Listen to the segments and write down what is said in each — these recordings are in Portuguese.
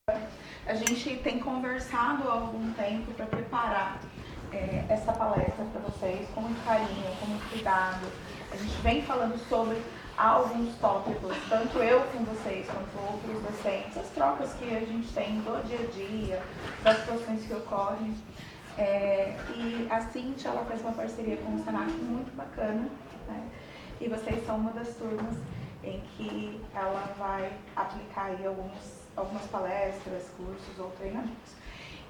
A gente tem conversado há algum tempo para preparar essa palestra para vocês com muito carinho, com muito cuidado. A gente vem falando sobre alguns tópicos, tanto eu com vocês quanto outros docentes, as trocas que a gente tem do dia a dia, das situações que ocorrem. E a Cíntia, ela fez uma parceria com o Senac muito bacana, né? E vocês são uma das turmas em que ela vai aplicar aí algumas palestras, cursos ou treinamentos.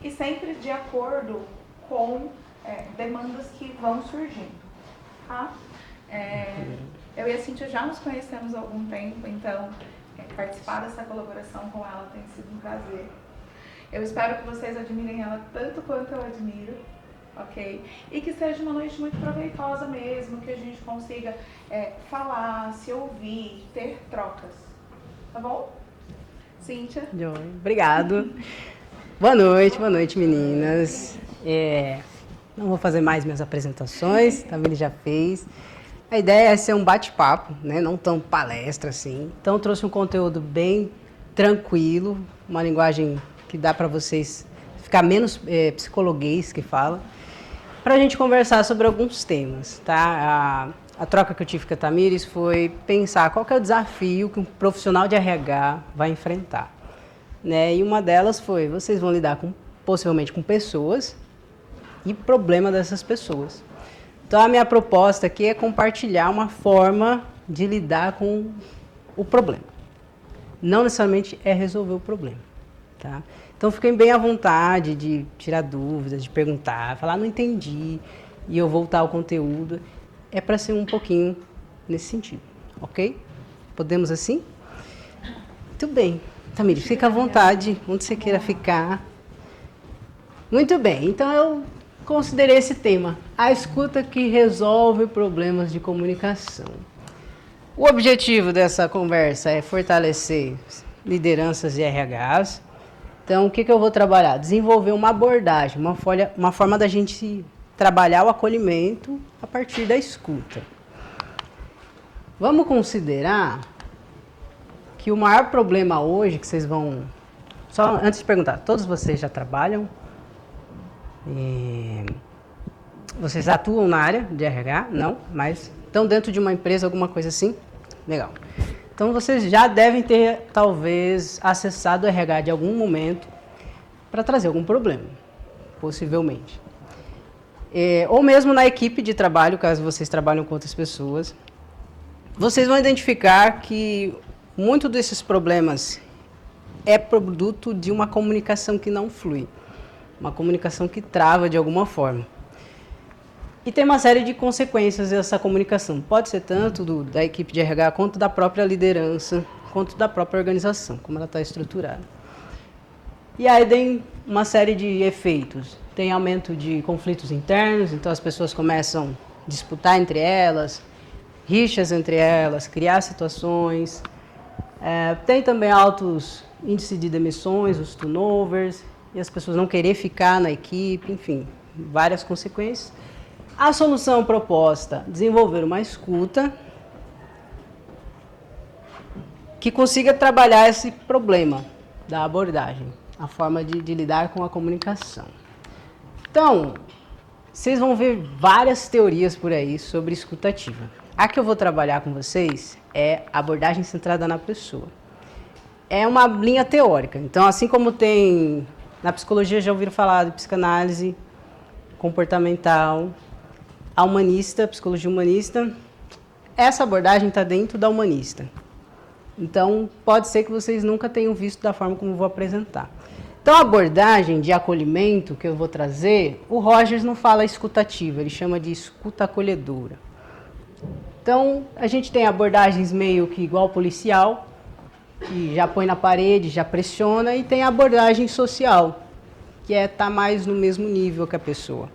E sempre de acordo com demandas que vão surgindo, tá? Eu e a Cíntia já nos conhecemos há algum tempo, então participar dessa colaboração com ela tem sido um prazer. Eu espero que vocês admirem ela tanto quanto eu admiro, ok? E que seja uma noite muito proveitosa mesmo, que a gente consiga falar, se ouvir, ter trocas, tá bom? Cíntia? Obrigado. Boa noite meninas. Não vou fazer mais minhas apresentações, também já fez. A ideia é ser um bate-papo, né? Não tão palestra assim. Então trouxe um conteúdo bem tranquilo, uma linguagem que dá para vocês ficar menos psicologuês que fala, para a gente conversar sobre alguns temas, tá? A troca que eu tive com a Tamires foi pensar qual que é o desafio que um profissional de RH vai enfrentar, né? E uma delas foi, vocês vão lidar possivelmente com pessoas e problema dessas pessoas. Então a minha proposta aqui é compartilhar uma forma de lidar com o problema. Não necessariamente é resolver o problema, tá? Então fiquem bem à vontade de tirar dúvidas, de perguntar, falar não entendi e eu voltar ao conteúdo. É para ser um pouquinho nesse sentido, ok? Podemos assim? Muito bem. Tamires, fica à vontade, onde você queira ficar. Muito bem, então eu considerei esse tema, a escuta que resolve problemas de comunicação. O objetivo dessa conversa é fortalecer lideranças e RHs. Então, o que eu vou trabalhar? Desenvolver uma abordagem, uma forma da gente trabalhar o acolhimento a partir da escuta. Vamos considerar que o maior problema hoje que vocês vão... Só antes de perguntar, todos vocês já trabalham? Vocês atuam na área de RH? Não, mas estão dentro de uma empresa, alguma coisa assim? Legal. Então, vocês já devem ter, talvez, acessado o RH de algum momento para trazer algum problema, possivelmente. Ou mesmo na equipe de trabalho, caso vocês trabalhem com outras pessoas, vocês vão identificar que muito desses problemas é produto de uma comunicação que não flui, uma comunicação que trava de alguma forma. E tem uma série de consequências dessa comunicação. Pode ser tanto da equipe de RH, quanto da própria liderança, quanto da própria organização, como ela está estruturada. E aí tem uma série de efeitos. Tem aumento de conflitos internos, então as pessoas começam a disputar entre elas, rixas entre elas, criar situações. Tem também altos índices de demissões, os turnovers, e as pessoas não querer ficar na equipe, enfim, várias consequências. A solução proposta, desenvolver uma escuta que consiga trabalhar esse problema da abordagem, a forma de lidar com a comunicação. Então, vocês vão ver várias teorias por aí sobre escutativa. A que eu vou trabalhar com vocês é abordagem centrada na pessoa. É uma linha teórica. Então, assim como tem na psicologia, já ouviram falar de psicanálise comportamental, a humanista, psicologia humanista, essa abordagem está dentro da humanista. Então, pode ser que vocês nunca tenham visto da forma como eu vou apresentar. Então, a abordagem de acolhimento que eu vou trazer, o Rogers não fala escutativa, ele chama de escuta acolhedora. Então, a gente tem abordagens meio que igual policial, que já põe na parede, já pressiona, e tem a abordagem social, que é estar mais no mesmo nível que a pessoa.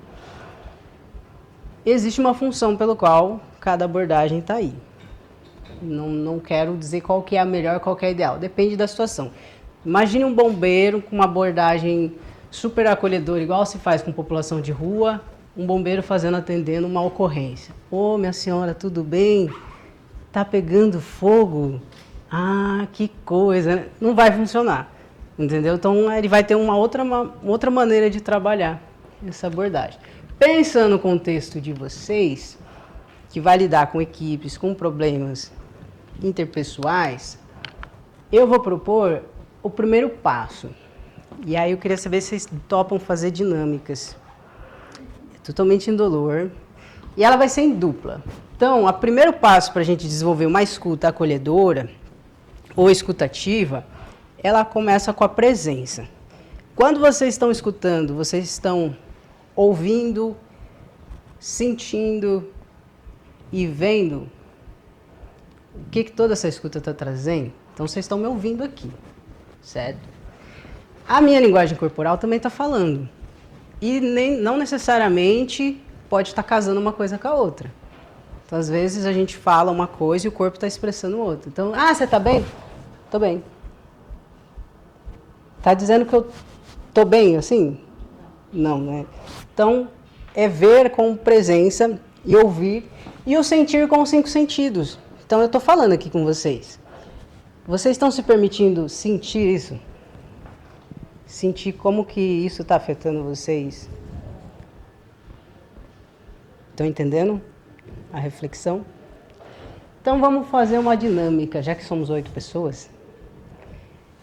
Existe uma função pelo qual cada abordagem está aí. Não quero dizer qual que é a melhor, qual que é a ideal. Depende da situação. Imagine um bombeiro com uma abordagem super acolhedora, igual se faz com população de rua, um bombeiro atendendo uma ocorrência. Ô, minha senhora, tudo bem? Tá pegando fogo? Ah, que coisa. Não vai funcionar. Entendeu? Então, ele vai ter uma outra maneira de trabalhar essa abordagem. Pensando no contexto de vocês, que vai lidar com equipes, com problemas interpessoais, eu vou propor o primeiro passo. E aí eu queria saber se vocês topam fazer dinâmicas. É totalmente indolor. E ela vai ser em dupla. Então, o primeiro passo para a gente desenvolver uma escuta acolhedora ou escutativa, ela começa com a presença. Quando vocês estão escutando, vocês estão ouvindo, sentindo e vendo o que toda essa escuta está trazendo. Então, vocês estão me ouvindo aqui, certo? A minha linguagem corporal também está falando. E não necessariamente pode estar casando uma coisa com a outra. Então, às vezes, a gente fala uma coisa e o corpo está expressando outra. Então, você está bem? Estou bem. Está dizendo que eu estou bem, assim? Não, né? Então, é ver com presença e ouvir. E o sentir com os 5 sentidos. Então, eu estou falando aqui com vocês. Vocês estão se permitindo sentir isso? Sentir como que isso está afetando vocês? Estão entendendo a reflexão? Então, vamos fazer uma dinâmica, já que somos 8 pessoas.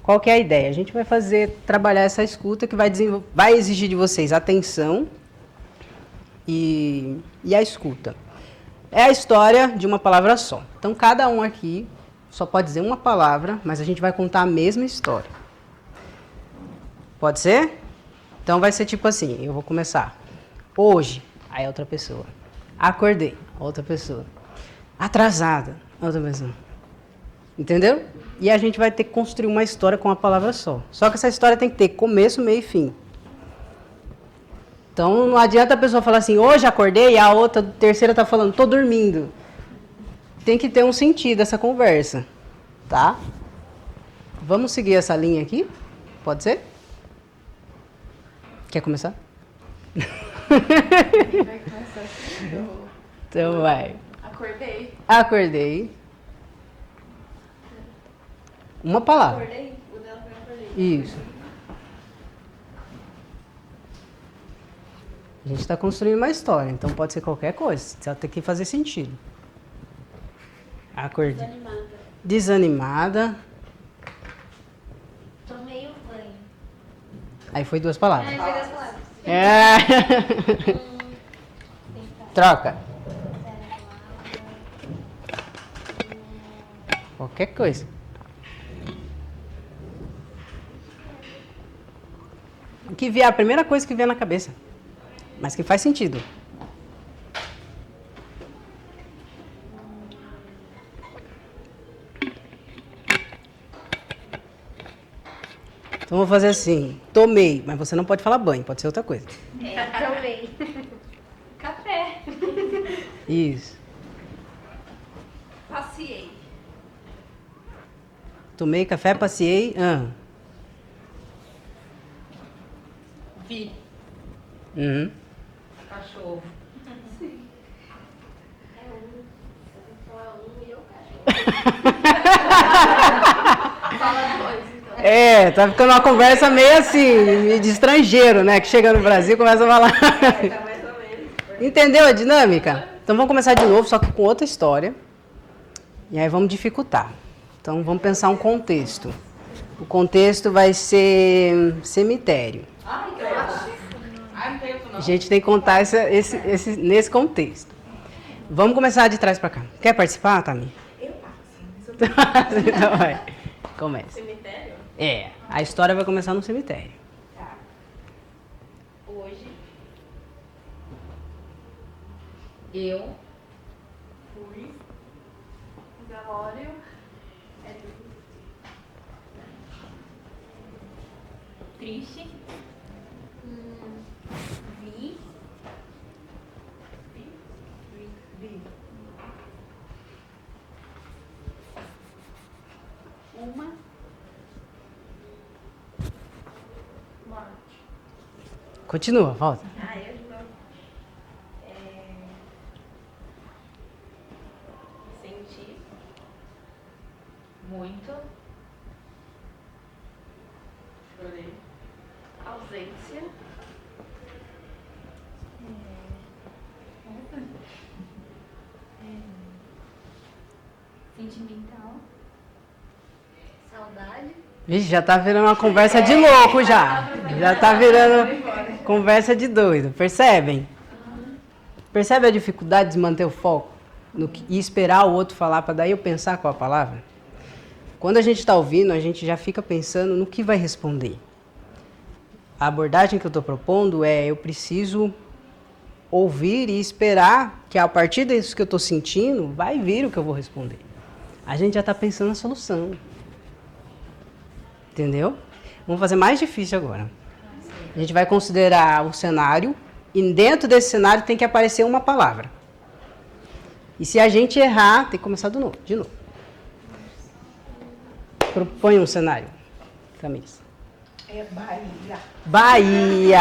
Qual que é a ideia? A gente vai trabalhar essa escuta que vai exigir de vocês atenção e a escuta. É a história de uma palavra só. Então, cada um aqui só pode dizer uma palavra, mas a gente vai contar a mesma história. Pode ser? Então, vai ser tipo assim, eu vou começar. Hoje, aí é outra pessoa. Acordei, outra pessoa. Atrasada, outra pessoa. Entendeu? E a gente vai ter que construir uma história com uma palavra só. Só que essa história tem que ter começo, meio e fim. Então, não adianta a pessoa falar assim, hoje acordei, e a terceira está falando, estou dormindo. Tem que ter um sentido essa conversa, tá? Vamos seguir essa linha aqui? Pode ser? Quer começar? Vai começar assim. Então vai. Acordei. Uma palavra. Acordei? O dela foi acordei. Isso. A gente está construindo uma história, então pode ser qualquer coisa. Só tem que fazer sentido. Acordei. Desanimada. Tomei um banho. Aí foi 2 palavras. Foi das palavras. Troca. Qualquer coisa. O que vier, a primeira coisa que vier na cabeça. Mas que faz sentido. Então vou fazer assim. Tomei, mas você não pode falar banho, pode ser outra coisa. Tomei. Café. Isso. Passei. Tomei café, passeei. Vi. Uhum. Cachorro. Sim. É um. Eu vou falar um e eu cachorro. Fala 2, então. Tá ficando uma conversa meio assim, de estrangeiro, né? Que chega no Brasil e começa a falar. Tá mais ou menos. Entendeu a dinâmica? Então vamos começar de novo, só que com outra história. E aí vamos dificultar. Então vamos pensar um contexto. O contexto vai ser cemitério. A gente tem que contar nesse contexto. Vamos começar de trás para cá. Quer participar, Tami? Eu passo. Então vai. Começa. Cemitério? A história vai começar no cemitério. Tá. Hoje. Eu. Fui. Velório. Triste. Vi. Vi. Uma. Morte. Continua, volta. Eu de novo. Senti. Muito. Chorei. Ausência. Sentimental. Saudade. Vixe, já tá virando uma conversa de louco já. Já tá virando conversa de doido. Percebem? Percebe a dificuldade de manter o foco e esperar o outro falar para daí eu pensar com a palavra? Quando a gente está ouvindo, a gente já fica pensando no que vai responder. A abordagem que eu estou propondo é eu preciso ouvir e esperar que a partir disso que eu estou sentindo, vai vir o que eu vou responder. A gente já está pensando na solução. Entendeu? Vamos fazer mais difícil agora. A gente vai considerar o cenário e dentro desse cenário tem que aparecer uma palavra. E se a gente errar, tem que começar de novo. Propõe um cenário, Camila. É Bahia. Bahia.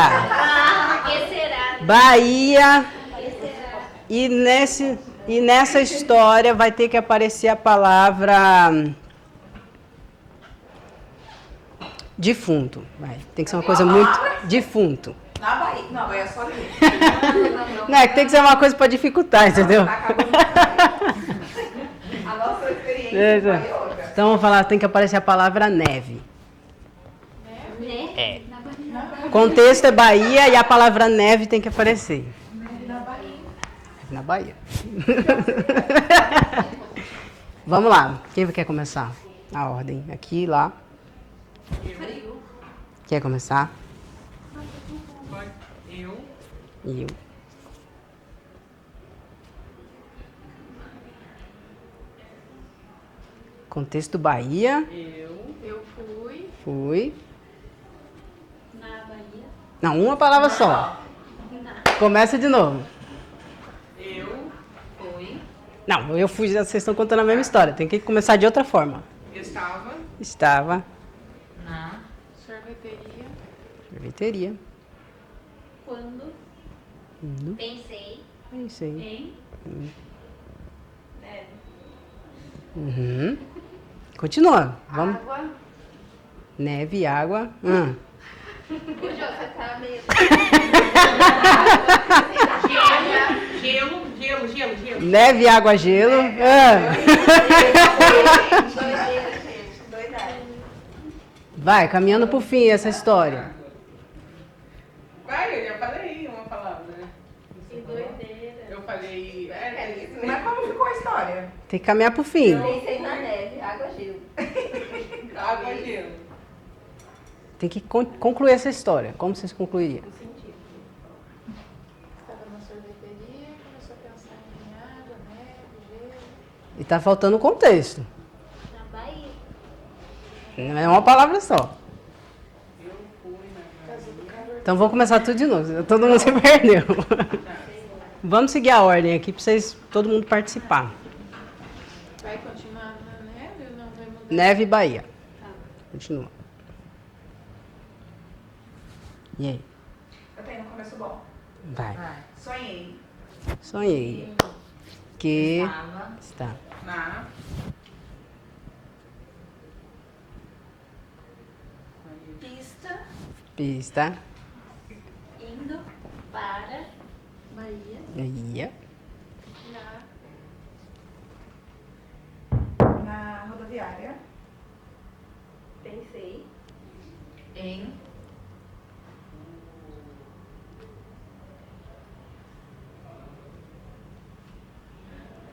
Que será? Bahia. Que será? E nessa história vai ter que aparecer a palavra defunto. Tem que ser uma coisa muito defunto. Na Bahia. Não, é só ali. Não, é que tem que ser uma coisa para dificultar, entendeu? Tá acabando. A nossa experiência foi outra. Então vamos falar, tem que aparecer a palavra neve. Né? É. Na Bahia. O contexto é Bahia e a palavra neve tem que aparecer. Na Bahia. Na Bahia. Vamos lá. Quem quer começar? A ordem. Aqui, lá. Frio. Quer começar? Eu. E eu. Contexto Bahia. Eu Fui. Na Bahia. Não, uma palavra só. Começa de novo. Eu Fui. Não, eu fui, vocês estão contando a mesma história. Tem que começar de outra forma. Estava. Na Sorveteria. quando pensei Pensei. em neve. Uhum. Continua. Vamos. Água. Neve, água. O Jota tá meio. Gelo. Neve, água, gelo. Doideira, gente. Doidade. Vai, caminhando pro fim essa história. Vai, eu já falei uma palavra, né? Que doideira. Eu falei. Mas como ficou a história? Tem que caminhar pro fim. Pensei na neve, água, gelo. Água e gelo. Tem que concluir essa história. Como vocês concluiriam? Estava na sorveteria, começou a pensar em água, neve, gelo. E tá faltando o contexto. Na Bahia. Não é uma palavra só. Eu fui na. Então vamos começar tudo de novo. Todo mundo se perdeu. Vamos seguir a ordem aqui para vocês, todo mundo participar. Vai continuar na neve ou não vai mudar? Neve e Bahia. Continua. E aí? Eu tenho um começo bom. Vai. Sonhei. Sonhei que está Na. Pista indo para Bahia. Bahia. Na rodoviária. Pensei Em.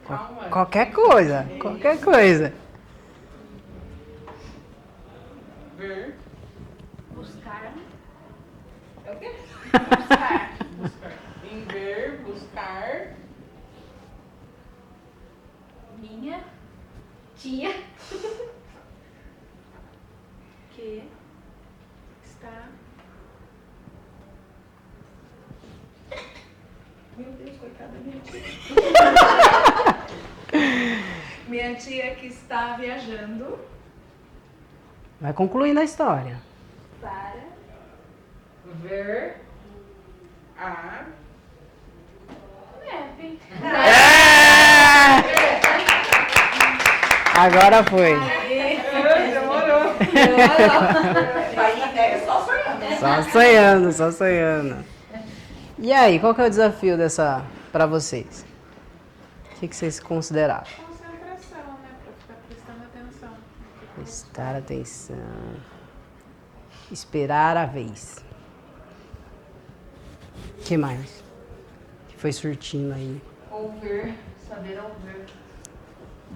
Calma. Qualquer coisa. Qualquer coisa. Ver. buscar É o quê? Buscar. Em ver, buscar. minha tia que Está Meu Deus, coitada da minha tia. Minha tia que está viajando Vai concluindo a história. para Ver. A. neve. Agora foi. Demorou. Bahia, né? Só sonhando, só sonhando. E aí, qual que é o desafio dessa para vocês? O que vocês consideraram? Concentração, né? Pra ficar prestando atenção. Prestar atenção. Esperar a vez. O que mais? Que foi surtindo aí. Ouvir, saber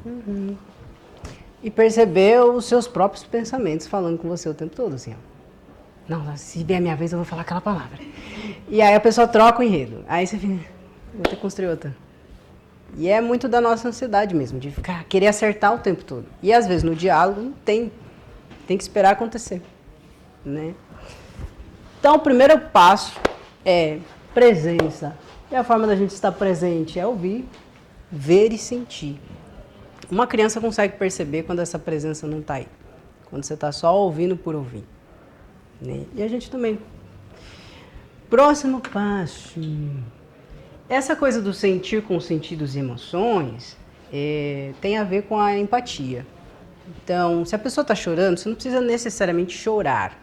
ouvir. E perceber os seus próprios pensamentos falando com você o tempo todo, assim, ó. Não, se vier a minha vez eu vou falar aquela palavra. E aí a pessoa troca o enredo. Aí você fica, vou ter que construir outra. E é muito da nossa ansiedade mesmo, de ficar, querer acertar o tempo todo. E às vezes no diálogo não tem que esperar acontecer, né? Então o primeiro passo é presença. E a forma da gente estar presente é ouvir, ver e sentir. Uma criança consegue perceber quando essa presença não está aí. Quando você está só ouvindo por ouvir. Né? E a gente também. Próximo passo. Essa coisa do sentir com sentidos e emoções tem a ver com a empatia. Então, se a pessoa está chorando, você não precisa necessariamente chorar.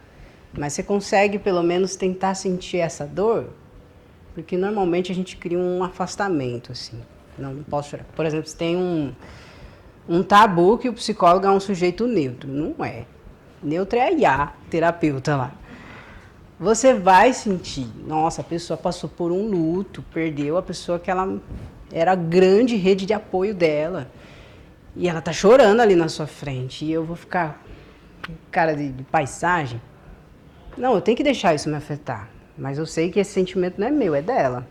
Mas você consegue, pelo menos, tentar sentir essa dor. Porque, normalmente, a gente cria um afastamento, assim. Não posso chorar. Por exemplo, se tem um tabu que o psicólogo é um sujeito neutro. Não é. Neutro é a IA, terapeuta lá. Você vai sentir, nossa, a pessoa passou por um luto, perdeu a pessoa que ela era a grande rede de apoio dela. E ela tá chorando ali na sua frente. E eu vou ficar cara de paisagem. Não, eu tenho que deixar isso me afetar. Mas eu sei que esse sentimento não é meu, é dela.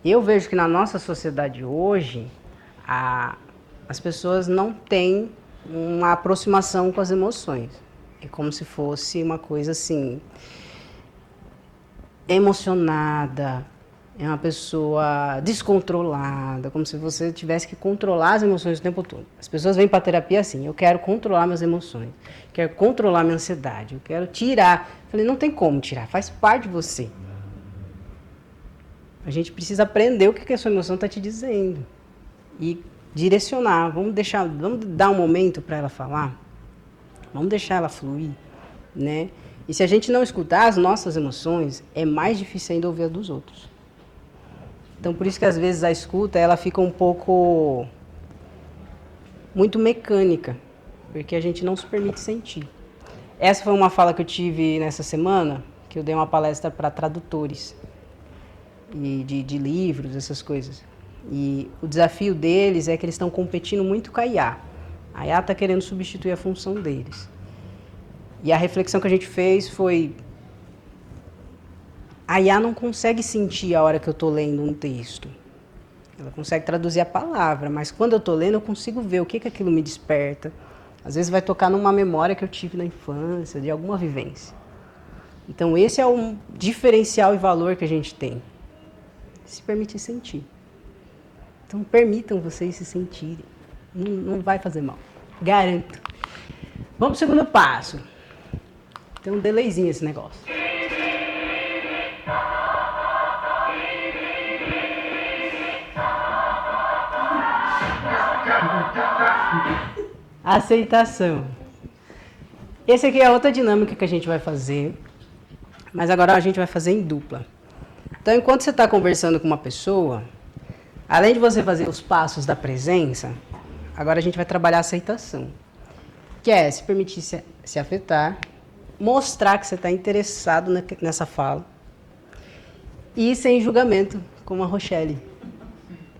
Eu vejo que na nossa sociedade hoje, as pessoas não têm uma aproximação com as emoções. É como se fosse uma coisa assim, emocionada, é uma pessoa descontrolada, como se você tivesse que controlar as emoções o tempo todo. As pessoas vêm para a terapia assim, eu quero controlar minhas emoções, quero controlar minha ansiedade, eu quero tirar. Eu falei, não tem como tirar, faz parte de você. A gente precisa aprender o que a sua emoção está te dizendo e direcionar. Vamos dar um momento para ela falar, vamos deixar ela fluir, né? E se a gente não escutar as nossas emoções, é mais difícil ainda ouvir a dos outros. Então, por isso que às vezes a escuta ela fica um pouco muito mecânica, porque a gente não se permite sentir. Essa foi uma fala que eu tive nessa semana, que eu dei uma palestra para tradutores e de livros, essas coisas. E o desafio deles é que eles estão competindo muito com a IA. A IA está querendo substituir a função deles. E a reflexão que a gente fez foi: a IA não consegue sentir a hora que eu estou lendo um texto. Ela consegue traduzir a palavra, mas quando eu estou lendo eu consigo ver o que aquilo me desperta. Às vezes vai tocar numa memória que eu tive na infância, de alguma vivência. Então esse é um diferencial e valor que a gente tem. Se permitir sentir. Então permitam vocês se sentirem. Não vai fazer mal. Garanto. Vamos pro segundo passo. Tem um delayzinho esse negócio. Aceitação. Esse aqui é outra dinâmica que a gente vai fazer, mas agora a gente vai fazer em dupla. Então, enquanto você está conversando com uma pessoa, além de você fazer os passos da presença, agora a gente vai trabalhar a aceitação, que é se permitir se afetar, mostrar que você está interessado nessa fala e sem julgamento, como a Rochelle,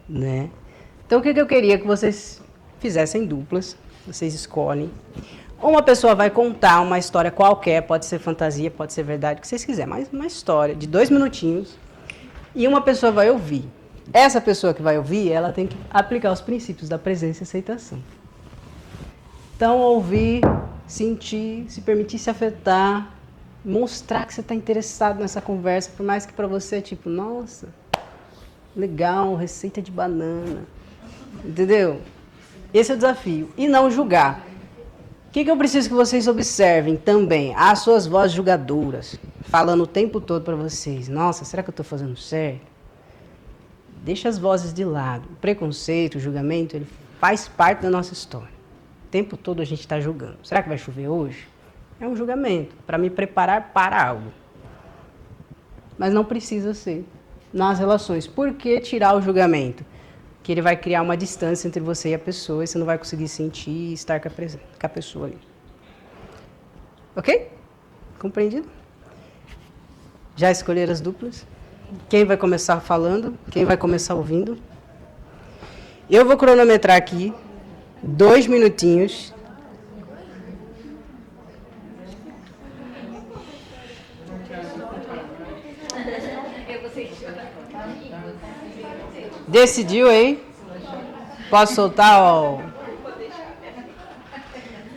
né? Então, o que eu queria que vocês fizessem duplas, vocês escolhem. Uma pessoa vai contar uma história qualquer, pode ser fantasia, pode ser verdade, o que vocês quiserem, mas uma história de 2 minutinhos, e uma pessoa vai ouvir. Essa pessoa que vai ouvir, ela tem que aplicar os princípios da presença e aceitação. Então, ouvir, sentir, se permitir se afetar, mostrar que você está interessado nessa conversa, por mais que para você, tipo, nossa, legal, receita de banana, entendeu? Esse é o desafio. E não julgar. O que eu preciso que vocês observem também? As suas vozes julgadoras, falando o tempo todo para vocês. Nossa, será que eu estou fazendo certo? Deixa as vozes de lado. O preconceito, o julgamento, ele faz parte da nossa história. O tempo todo a gente está julgando. Será que vai chover hoje? É um julgamento para me preparar para algo. Mas não precisa ser nas relações. Por que tirar o julgamento? Que ele vai criar uma distância entre você e a pessoa e você não vai conseguir sentir e estar com a pessoa ali. Ok? Compreendido? Já escolheram as duplas? Quem vai começar falando? Quem vai começar ouvindo? Eu vou cronometrar aqui 2 minutinhos. Decidiu aí? Posso soltar? Ó.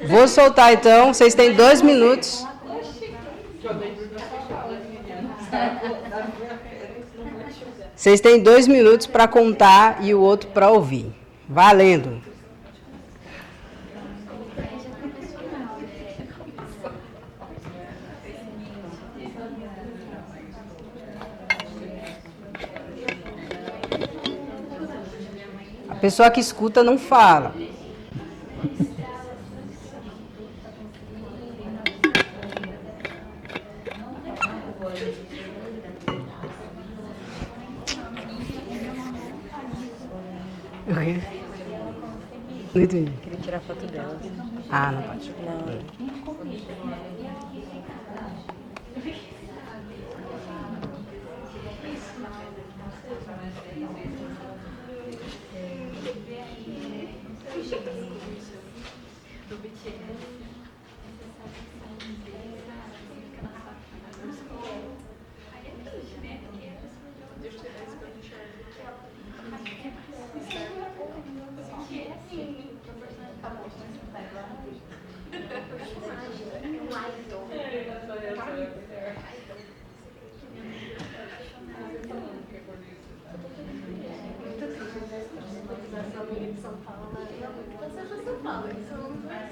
Vou soltar então. Vocês têm 2 minutos. Vocês têm 2 minutos para contar e o outro para ouvir. Valendo. A pessoa que escuta não fala. Não entendi. Queria tirar foto dela. Ah, não pode. Não.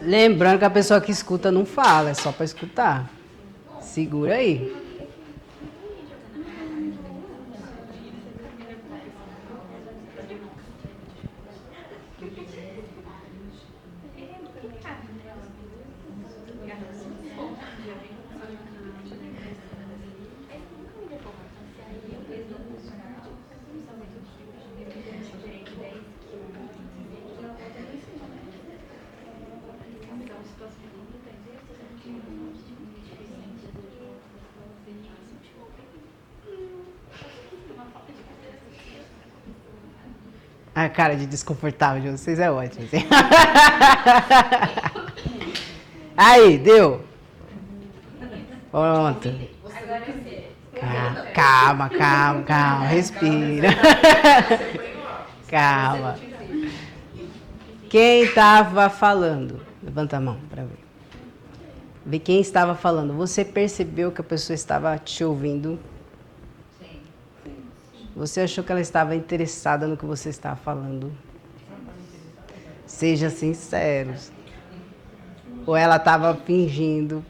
Lembrando que a pessoa que escuta não fala, é só para escutar. Segura aí. A cara de desconfortável de vocês é ótima. Assim. Aí, deu. Pronto. Agora você. Calma, calma, calma. Respira. Calma. Quem estava falando? Levanta a mão para ver. Vê quem estava falando. Você percebeu que a pessoa estava te ouvindo? Você achou que ela estava interessada no que você estava falando? Seja sincero. Ou ela estava fingindo?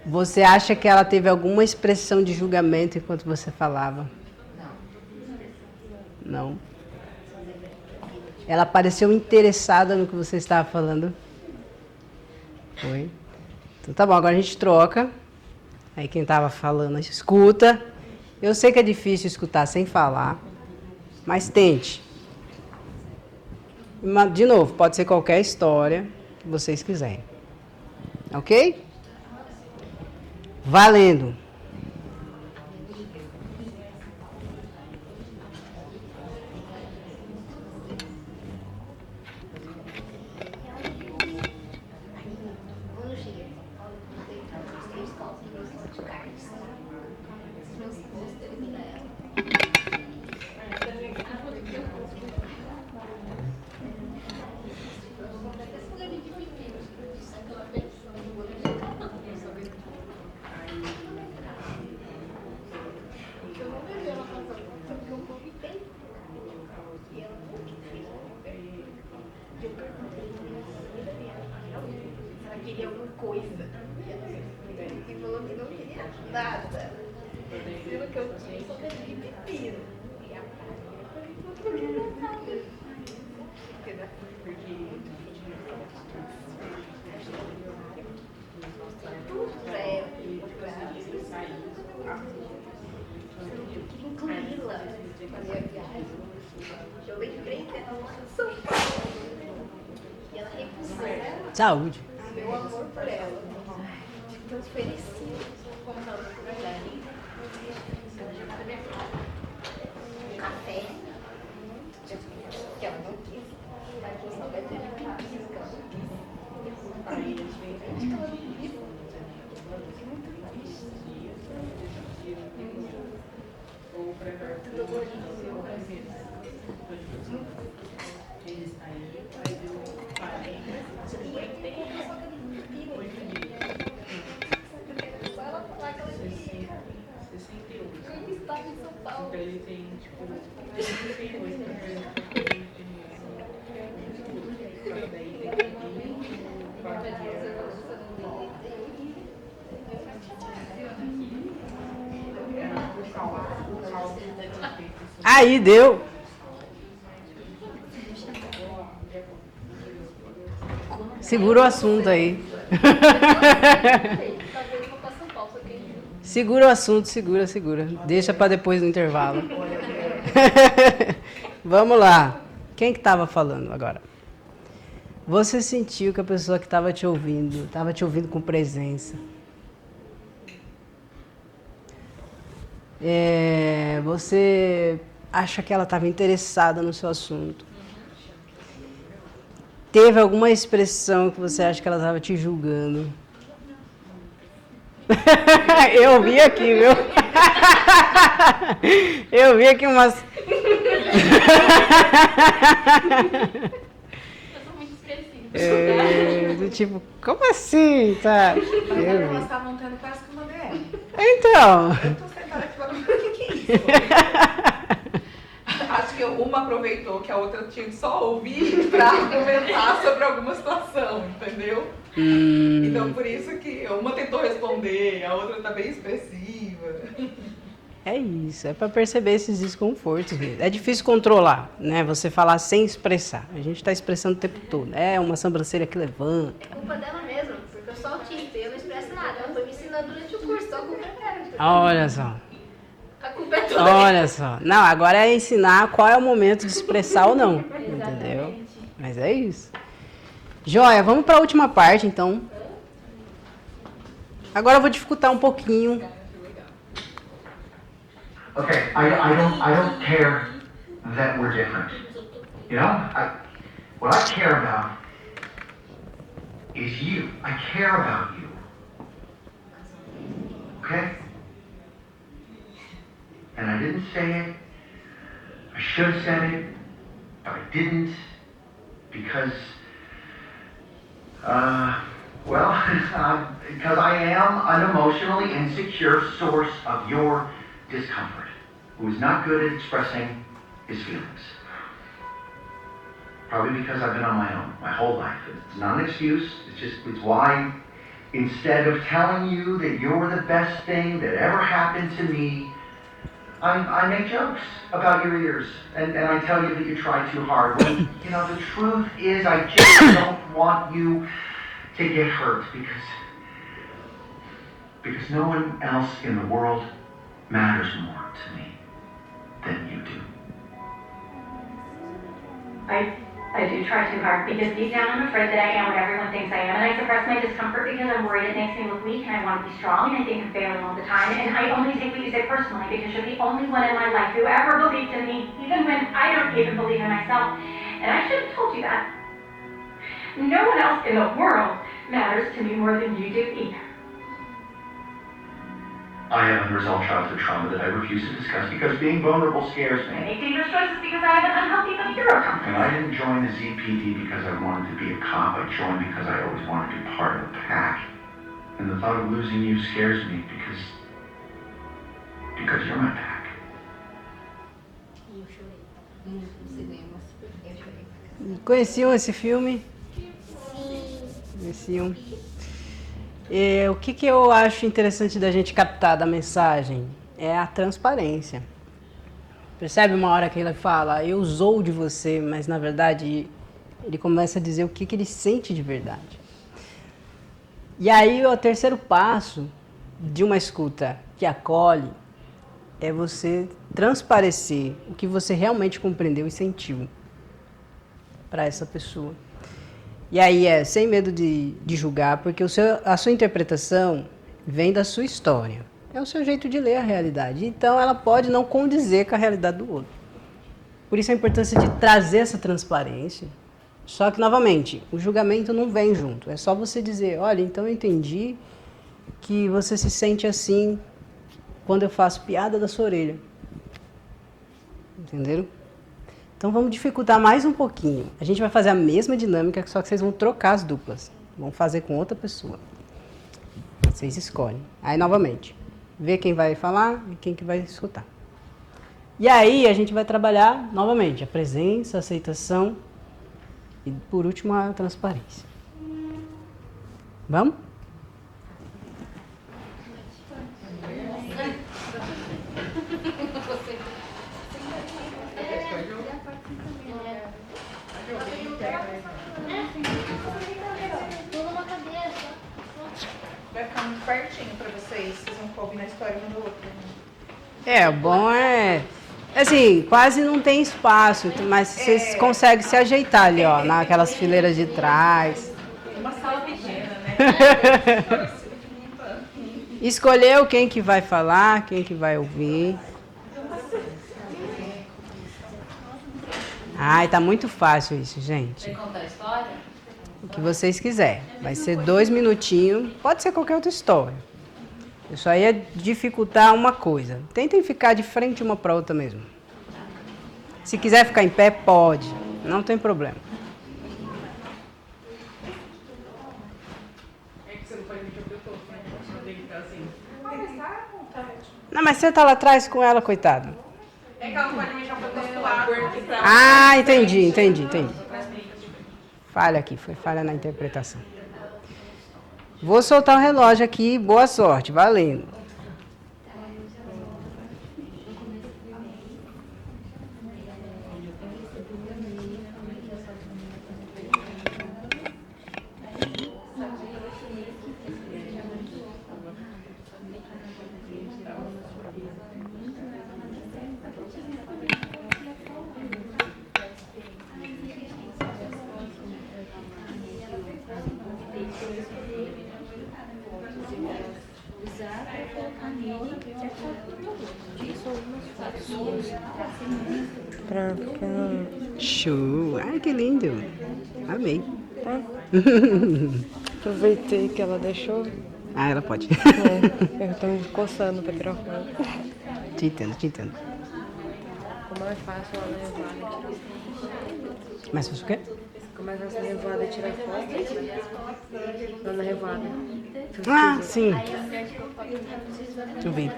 Você acha que ela teve alguma expressão de julgamento enquanto você falava? Não. Ela pareceu interessada no que você estava falando? Foi. Então tá bom, agora a gente troca. Aí quem estava falando, escuta. Eu sei que é difícil escutar sem falar, mas tente. De novo, pode ser qualquer história que vocês quiserem. Ok? Valendo. Queria alguma coisa. E falou que não queria nada. Pelo que eu tinha, só pedi pepino. E a praia falou que não queria nada. Eu bem preta, ela mora em São Paulo. E ela recusou Saúde. meu amor por ela. Eu ofereci como não, na verdade. Um café. Que ela não quis. Mas não vai ter Ele tem, tipo, 68. Aí, deu. Segura o assunto aí. Talvez eu vou pra São Paulo, só que Segura o assunto, segura. Deixa para depois do intervalo. Vamos lá. Quem que estava falando agora? Você sentiu que a pessoa que estava te ouvindo com presença. Você acha que ela estava interessada no seu assunto. Teve alguma expressão que você acha que ela estava te julgando. Eu vi aqui, viu? Eu vi aqui umas... eu sou muito expressiva. do tipo, como assim, tá? Mas elas estavam tendo quase que uma DM. Então... Eu tô sentada aqui falando, o que é isso? Acho que uma aproveitou que a outra tinha que só ouvir pra comentar sobre alguma situação, entendeu? Então por isso que uma tentou responder, a outra tá bem expressiva. É isso, é para perceber esses desconfortos mesmo. É difícil controlar, né? Você falar sem expressar. A gente está expressando o tempo todo. É uma sobrancelha que levanta. É culpa dela mesmo, porque eu sou autista e eu não expresso nada. Ela foi me ensinando durante o curso, então a culpa é dela. Olha só. A culpa é toda Olha só. Não, agora é ensinar qual é o momento de expressar ou não. Entendeu? Mas é isso. Joia, vamos para a última parte, então. Agora eu vou dificultar um pouquinho. Okay, I don't care that we're different. You know, what I care about is you. I care about you. Okay? And I didn't say it. I should have said it, but I didn't because, because I am an emotionally insecure source of your discomfort, who is not good at expressing his feelings. Probably because I've been on my own my whole life. It's not an excuse, it's why instead of telling you that you're the best thing that ever happened to me, I make jokes about your ears, and I tell you that you try too hard. When, you know, the truth is I just don't want you to get hurt because no one else in the world matters more to me than you do. I do try too hard because deep down I'm afraid that I am what everyone thinks I am, and I suppress my discomfort because I'm worried it makes me look weak and I want to be strong and I think I'm failing all the time, and I only take what you say personally because you're the only one in my life who ever believed in me, even when I don't even believe in myself, and I should have told you that. No one else in the world matters to me more than you do either. I have unresolved childhood trauma that I refuse to discuss because being vulnerable scares I me. make dangerous choices because I have an unhealthy but hero complex. And I didn't join the ZPD because I wanted to be a cop. I joined because I always wanted to be part of a pack. And the thought of losing you scares me because you're my pack. Eu chorei. No cinema. Eu chorei. Conheciam esse filme? Conheciam. O que eu acho interessante da gente captar da mensagem é a transparência. Percebe uma hora que ele fala, eu sou de você, mas na verdade ele começa a dizer o que ele sente de verdade. E aí o terceiro passo de uma escuta que acolhe é você transparecer o que você realmente compreendeu e sentiu para essa pessoa. E aí sem medo de julgar, porque a sua interpretação vem da sua história. É o seu jeito de ler a realidade. Então, ela pode não condizer com a realidade do outro. Por isso a importância de trazer essa transparência. Só que, novamente, o julgamento não vem junto. É só você dizer, olha, então eu entendi que você se sente assim quando eu faço piada da sua orelha. Entenderam? Então vamos dificultar mais um pouquinho. A gente vai fazer a mesma dinâmica, só que vocês vão trocar as duplas. Vão fazer com outra pessoa. Vocês escolhem. Aí, novamente, vê quem vai falar e quem que vai escutar. E aí a gente vai trabalhar, novamente, a presença, a aceitação e, por último, a transparência. Vamos? Vai ficar muito pertinho pra vocês vão ouvir na história um do outro. O bom é... Assim, quase não tem espaço, mas vocês conseguem se ajeitar ali, ó, naquelas fileiras de trás. Uma sala pequena, né? Escolheu quem que vai falar, quem que vai ouvir. Ai, tá muito fácil isso, gente. Vai contar a história? O que vocês quiserem. Vai ser 2 minutinhos, pode ser qualquer outra história. Isso aí é dificultar uma coisa. Tentem ficar de frente uma para outra mesmo. Se quiser ficar em pé, pode. Não tem problema. É que você não pode me interpretar, né? Você tem que ficar assim. Não, mas você tá lá atrás com ela, coitada. É que ela não pode mexer pra postulado. Ah, entendi. Falha aqui, foi falha na interpretação. Vou soltar o relógio aqui, boa sorte, valendo. Show! Ai, que lindo! Amei. Aproveitei que ela deixou. Ah, ela pode. Eu tô me coçando pra tirar foto. Te entendo. Como é fácil ela levar e tirar foto. Mas faz o quê? Como é fácil levar e tirar foto. Lá na Revada. Ah, sim. Deixa eu ver.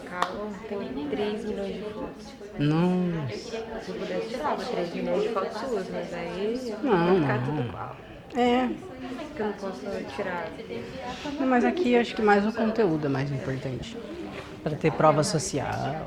Calma, tem 3 milhões de fotos. Nossa. Se eu pudesse, tirava 3 milhões de fotos suas, mas aí Não. vai ficar tudo igual. É. Que eu não posso tirar. Mas aqui acho que mais o conteúdo é mais importante. Para ter prova social.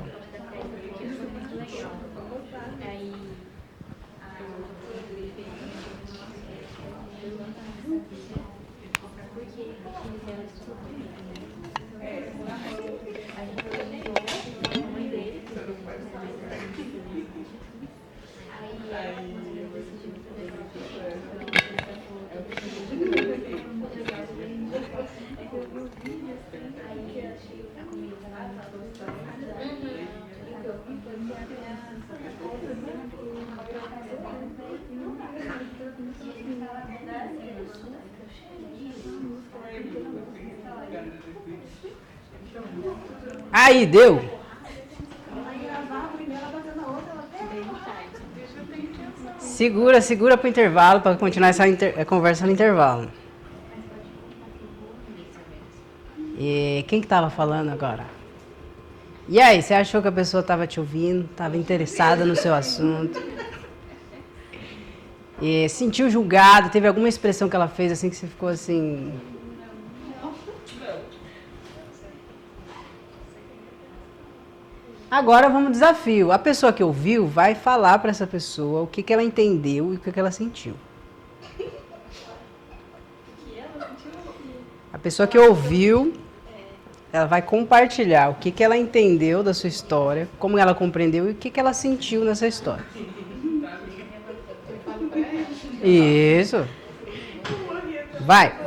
Aí, deu. Segura pro intervalo, para continuar essa conversa no intervalo. E quem que tava falando agora? E aí, você achou que a pessoa estava te ouvindo, estava interessada no seu assunto? E sentiu julgado? Teve alguma expressão que ela fez assim que você ficou assim... Agora vamos ao desafio. A pessoa que ouviu vai falar para essa pessoa o que ela entendeu e o que ela sentiu. A pessoa que ouviu Ela vai compartilhar o que, que ela entendeu da sua história, como ela compreendeu e o que, que ela sentiu nessa história. Isso. Vai.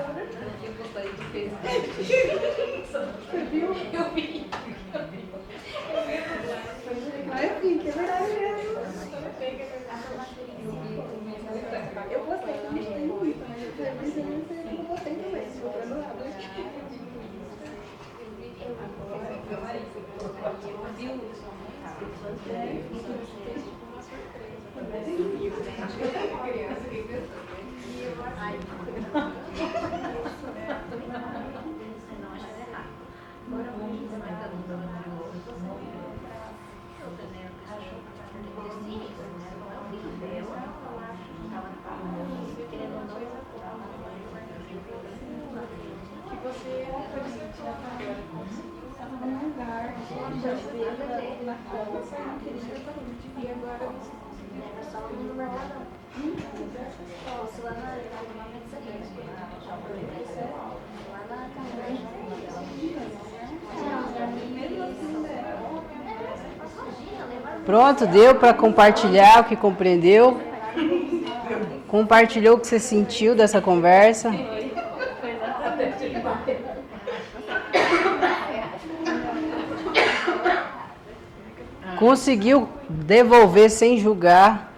Pronto, deu para compartilhar o que compreendeu? Compartilhou o que você sentiu dessa conversa? Conseguiu devolver sem julgar?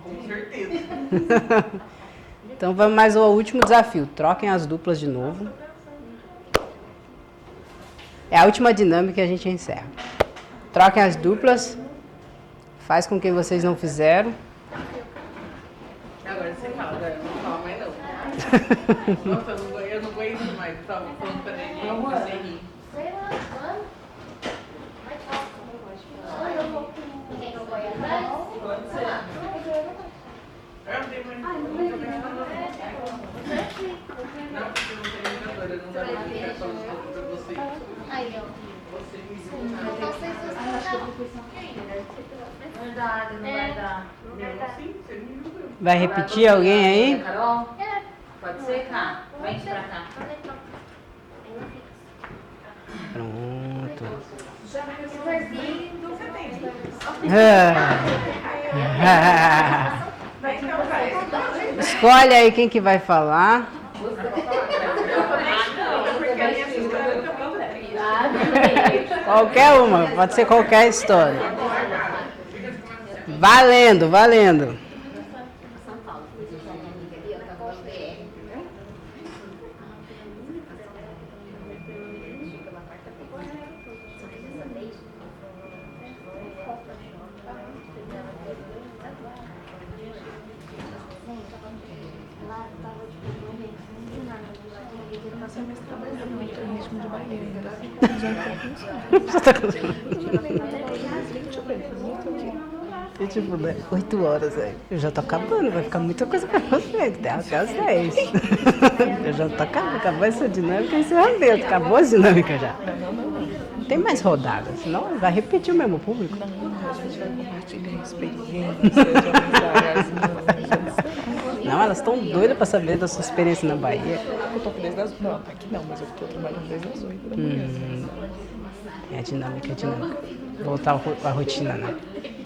Com certeza. Então vamos mais ao último desafio. Troquem as duplas de novo. É a última dinâmica que a gente encerra. Troquem as duplas. Faz com quem vocês não fizeram. Agora você fala, agora eu não vou falar mais não. Nossa, eu não aguento mais. Tava falando pra ele, você rir. Eu não tenho mais. Não, porque eu não tenho jogadora, não dá pra ficar falando pra você. Você me Verdade, não vai dar. Sim, você me julgou. Vai repetir alguém aí? Carol? Pode ser, cá. Vem pra cá. Pronto. Escolhe aí quem que vai falar. Qualquer uma, pode ser qualquer história. Valendo, valendo. E tipo, né? 8 horas aí. Eu já tô acabando, vai ficar muita coisa pra você. Até as 10. Eu já tô acabando. Acabou essa dinâmica e encerramento. Acabou a dinâmica já. Não tem mais rodada, senão vai repetir o mesmo público. Não, elas estão doidas pra saber da sua experiência na Bahia. Eu tô desde as... Não, aqui não, mas eu tô trabalhando desde as 8 da manhã. É dinâmica, é dinâmica. Voltar à rotina, né?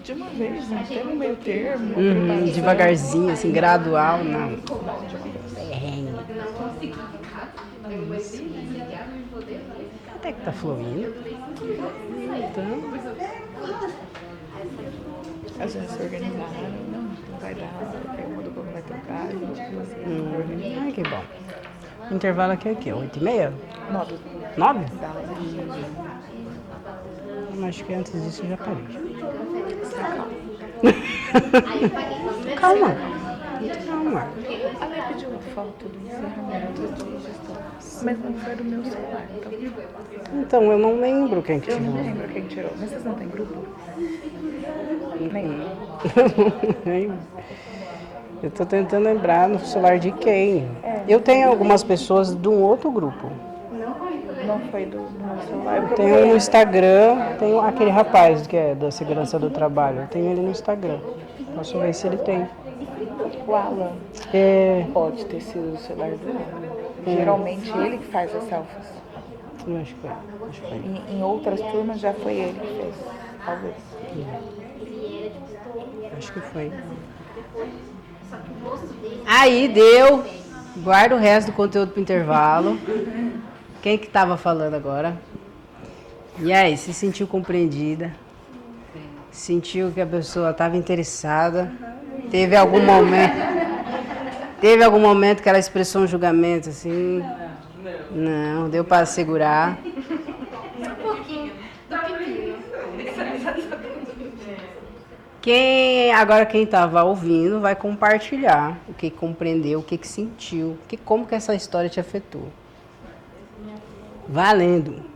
De uma vez, não tem um meio termo. Devagarzinho, assim, gradual, não. Até que tá fluindo. Então... Às vezes se organizaram, não vai dar, porque uma dupla não vai tocar, a gente Ai, que bom. O intervalo aqui é o quê? 8h30? 9. 9? Acho que antes disso eu já parei. Calma. Calma. A Lei pediu uma foto do encerramento de gestão, mas não foi do meu celular. Então, eu não lembro quem que Eu tirou. não lembro quem tirou, mas vocês não têm grupo? Nem. Eu tô tentando lembrar no celular de quem. Eu tenho algumas pessoas de um outro grupo. Não foi do meu celular. Eu Tenho um no Instagram, tenho aquele rapaz que é da segurança do trabalho. Eu tenho ele no Instagram. Posso ver se ele tem. O Alan. É, Pode ter sido o celular do Alan. Geralmente ele que faz as selfies. Eu acho que foi. Acho que foi. Em outras turmas já foi ele que fez, talvez. Acho que foi. Aí deu. Guarda o resto do conteúdo pro intervalo. Quem que tava falando agora? E aí, se sentiu compreendida? Sentiu que a pessoa estava interessada? Teve algum momento que ela expressou um julgamento assim? Não, deu para segurar. Um pouquinho. Do pepino. Quem estava ouvindo vai compartilhar o que compreendeu, o que sentiu, como que essa história te afetou. Valendo.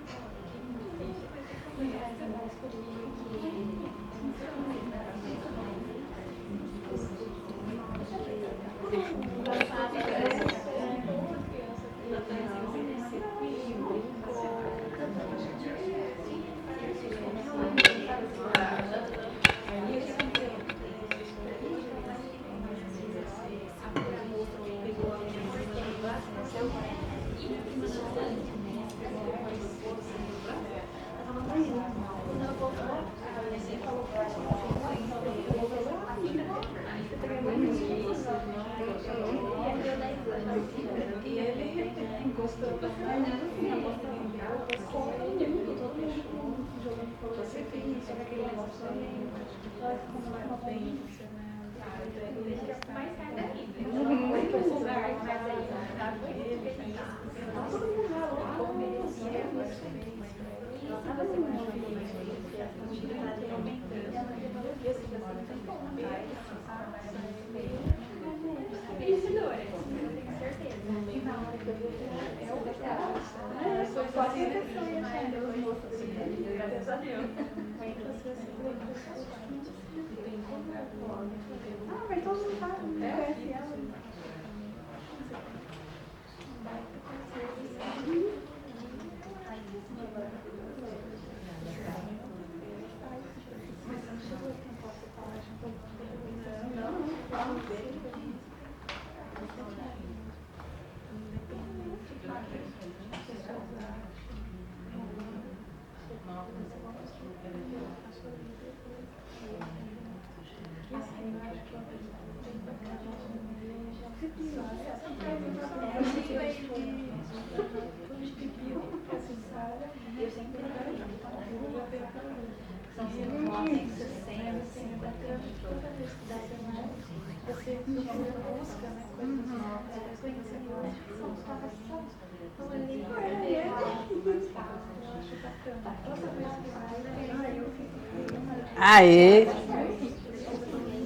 Aê!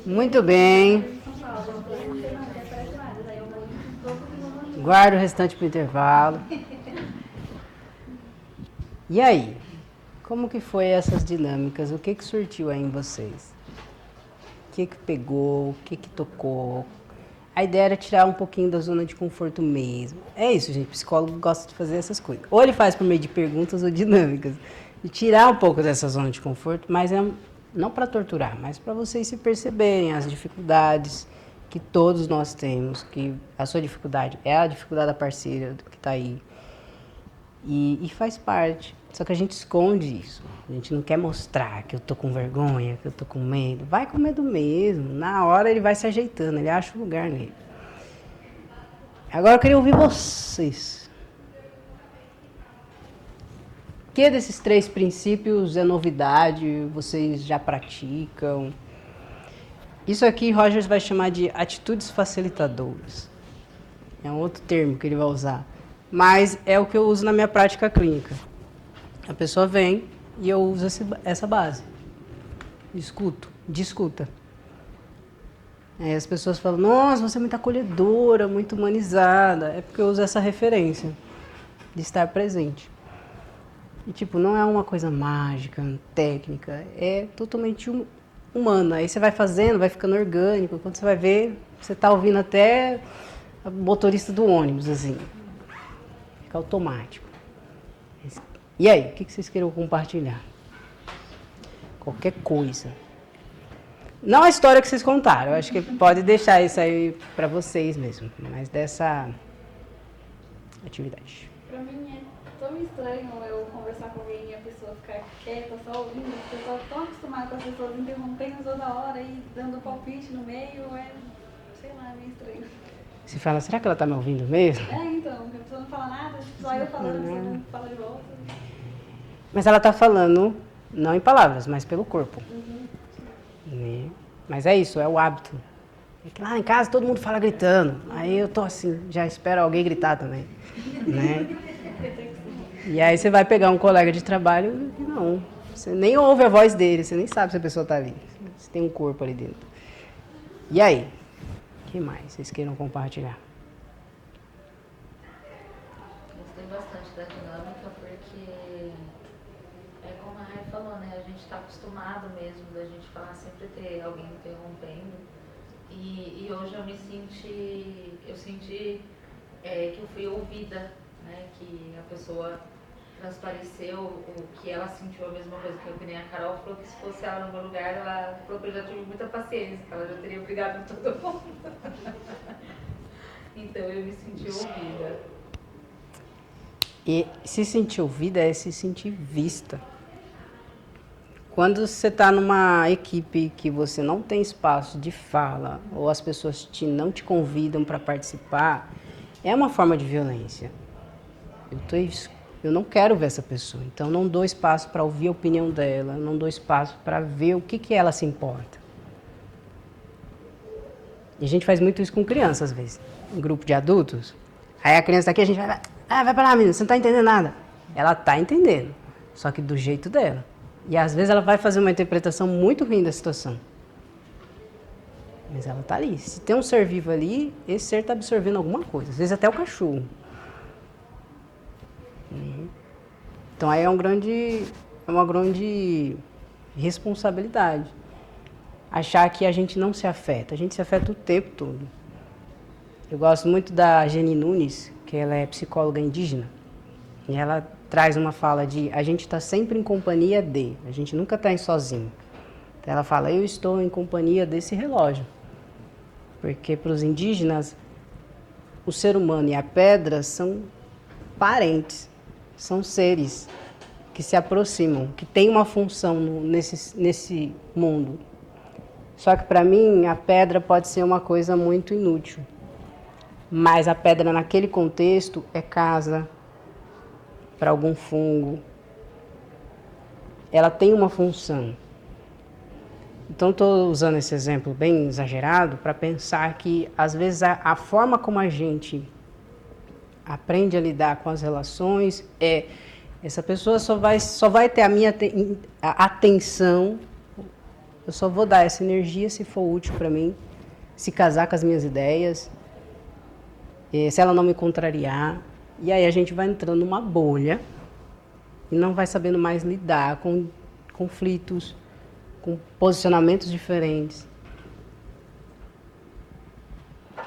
Muito bem. Guarda o restante para o intervalo. E aí? Como que foi essas dinâmicas? O que surtiu aí em vocês? O que pegou? O que tocou? A ideia era tirar um pouquinho da zona de conforto mesmo. É isso, gente. O psicólogo gosta de fazer essas coisas. Ou ele faz por meio de perguntas ou dinâmicas. De tirar um pouco dessa zona de conforto, mas não para torturar, mas para vocês se perceberem as dificuldades que todos nós temos, que a sua dificuldade é a dificuldade da parceira que está aí. E faz parte. Só que a gente esconde isso. A gente não quer mostrar que eu tô com vergonha, que eu tô com medo. Vai com medo mesmo. Na hora ele vai se ajeitando, ele acha o lugar nele. Agora eu queria ouvir vocês. O que desses 3 princípios é novidade? Vocês já praticam? Isso aqui Rogers vai chamar de atitudes facilitadoras. É um outro termo que ele vai usar. Mas é o que eu uso na minha prática clínica. A pessoa vem e eu uso essa base. Discuta. Aí as pessoas falam, nossa, você é muito acolhedora, muito humanizada. É porque eu uso essa referência de estar presente. E tipo, não é uma coisa mágica, técnica, é totalmente humana. Aí você vai fazendo, vai ficando orgânico. Quando você vai ver, você tá ouvindo até o motorista do ônibus, assim. Fica automático. E aí, o que vocês queriam compartilhar? Qualquer coisa. Não a história que vocês contaram, eu acho que pode deixar isso aí para vocês mesmo, mas dessa atividade. Para mim tão estranho eu conversar com alguém e a pessoa ficar quieta, só ouvindo. As pessoas estão acostumadas com as pessoas interrompendo toda hora e dando palpite no meio. Sei lá, é meio estranho. Você fala, será que ela tá me ouvindo mesmo? Então, a pessoa não fala nada, só eu falando, a pessoa não fala de volta. Mas ela tá falando, não em palavras, mas pelo corpo. Né? Mas é isso, é o hábito. É que lá em casa todo mundo fala gritando. Aí eu tô assim, já espero alguém gritar também. Né? E aí você vai pegar um colega de trabalho e não. Você nem ouve a voz dele, você nem sabe se a pessoa tá ali. Você tem um corpo ali dentro. E aí? O que mais vocês queiram compartilhar? Gostei bastante da dinâmica porque é como a Rai falou, né? A gente está acostumado mesmo da gente falar, sempre ter alguém interrompendo. E hoje eu senti que eu fui ouvida, né? Que a pessoa transpareceu o que ela sentiu, a mesma coisa que nem a Carol falou, que se fosse ela no meu lugar, ela falou que eu já tive muita paciência, que ela já teria brigado com todo mundo. Então eu me senti ouvida. E se sentir ouvida é se sentir vista. Quando você está numa equipe que você não tem espaço de fala, ou as pessoas não te convidam para participar, é uma forma de violência. Eu não quero ver essa pessoa, então não dou espaço para ouvir a opinião dela, não dou espaço para ver o que ela se importa. E a gente faz muito isso com crianças, às vezes, em grupo de adultos. Aí a criança está aqui, a gente vai para lá, menina, você não está entendendo nada. Ela está entendendo, só que do jeito dela. E às vezes ela vai fazer uma interpretação muito ruim da situação. Mas ela está ali. Se tem um ser vivo ali, esse ser está absorvendo alguma coisa, às vezes até o cachorro. Então aí é uma grande responsabilidade. Achar que a gente não se afeta. A gente se afeta o tempo todo. Eu gosto muito da Geni Nunes, que ela é psicóloga indígena. E ela traz uma fala de a gente está sempre em companhia de, a gente nunca está sozinho. Então ela fala, eu estou em companhia desse relógio. Porque para os indígenas, o ser humano e a pedra são parentes. São seres que se aproximam, que têm uma função nesse mundo. Só que para mim a pedra pode ser uma coisa muito inútil. Mas a pedra naquele contexto é casa para algum fungo. Ela tem uma função. Então estou usando esse exemplo bem exagerado para pensar que às vezes a forma como a gente aprende a lidar com as relações essa pessoa só vai ter a minha atenção, eu só vou dar essa energia se for útil para mim, se casar com as minhas ideias, se ela não me contrariar. E aí a gente vai entrando numa bolha e não vai sabendo mais lidar com conflitos, com posicionamentos diferentes.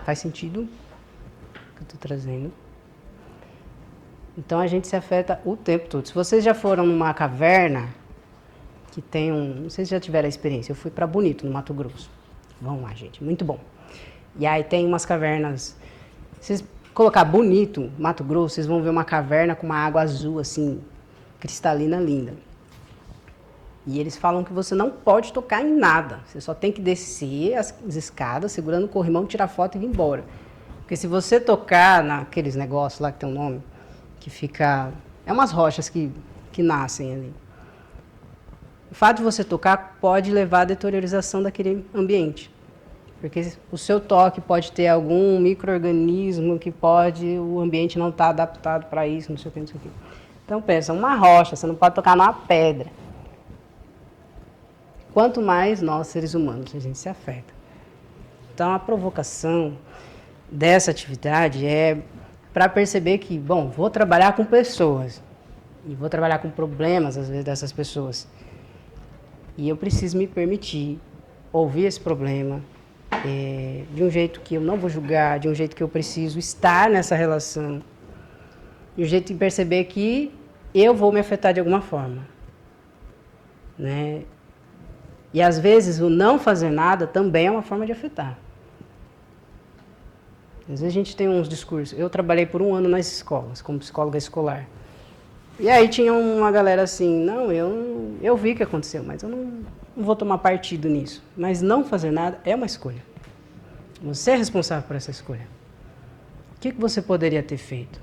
Faz sentido o que eu estou trazendo? Então a gente se afeta o tempo todo. Se vocês já foram numa caverna, que tem não sei se já tiveram a experiência, eu fui para Bonito, no Mato Grosso. Vamos lá, gente, muito bom. E aí tem umas cavernas, vocês colocar Bonito, Mato Grosso, vocês vão ver uma caverna com uma água azul, assim, cristalina, linda. E eles falam que você não pode tocar em nada, você só tem que descer as escadas, segurando o corrimão, tirar foto e vir embora. Porque se você tocar naqueles negócios lá que tem um nome, que fica... é umas rochas que nascem ali. O fato de você tocar pode levar à deteriorização daquele ambiente. Porque o seu toque pode ter algum micro-organismo que o ambiente não está adaptado para isso, não sei o que, não sei o que. Então pensa, uma rocha, você não pode tocar numa pedra. Quanto mais nós, seres humanos, a gente se afeta. Então a provocação dessa atividade é para perceber que, bom, vou trabalhar com pessoas e vou trabalhar com problemas, às vezes, dessas pessoas. E eu preciso me permitir ouvir esse problema de um jeito que eu não vou julgar, de um jeito que eu preciso estar nessa relação, de um jeito de perceber que eu vou me afetar de alguma forma. Né? E, às vezes, o não fazer nada também é uma forma de afetar. Às vezes a gente tem uns discursos. Eu trabalhei por 1 ano nas escolas, como psicóloga escolar. E aí tinha uma galera assim, não, eu vi o que aconteceu, mas eu não vou tomar partido nisso. Mas não fazer nada é uma escolha. Você é responsável por essa escolha. O que você poderia ter feito?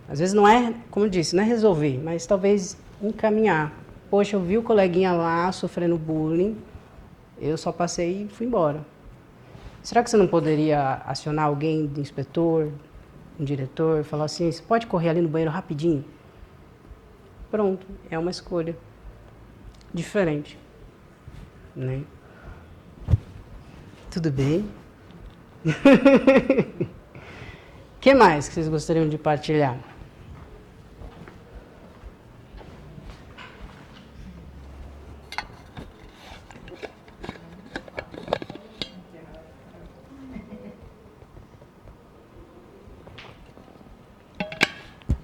Às vezes não é, como eu disse, não é resolver, mas talvez encaminhar. Poxa, eu vi o coleguinha lá sofrendo bullying, eu só passei e fui embora. Será que você não poderia acionar alguém do inspetor, um diretor, falar assim, você pode correr ali no banheiro rapidinho? Pronto, é uma escolha diferente, né? Tudo bem? O que mais que vocês gostariam de partilhar?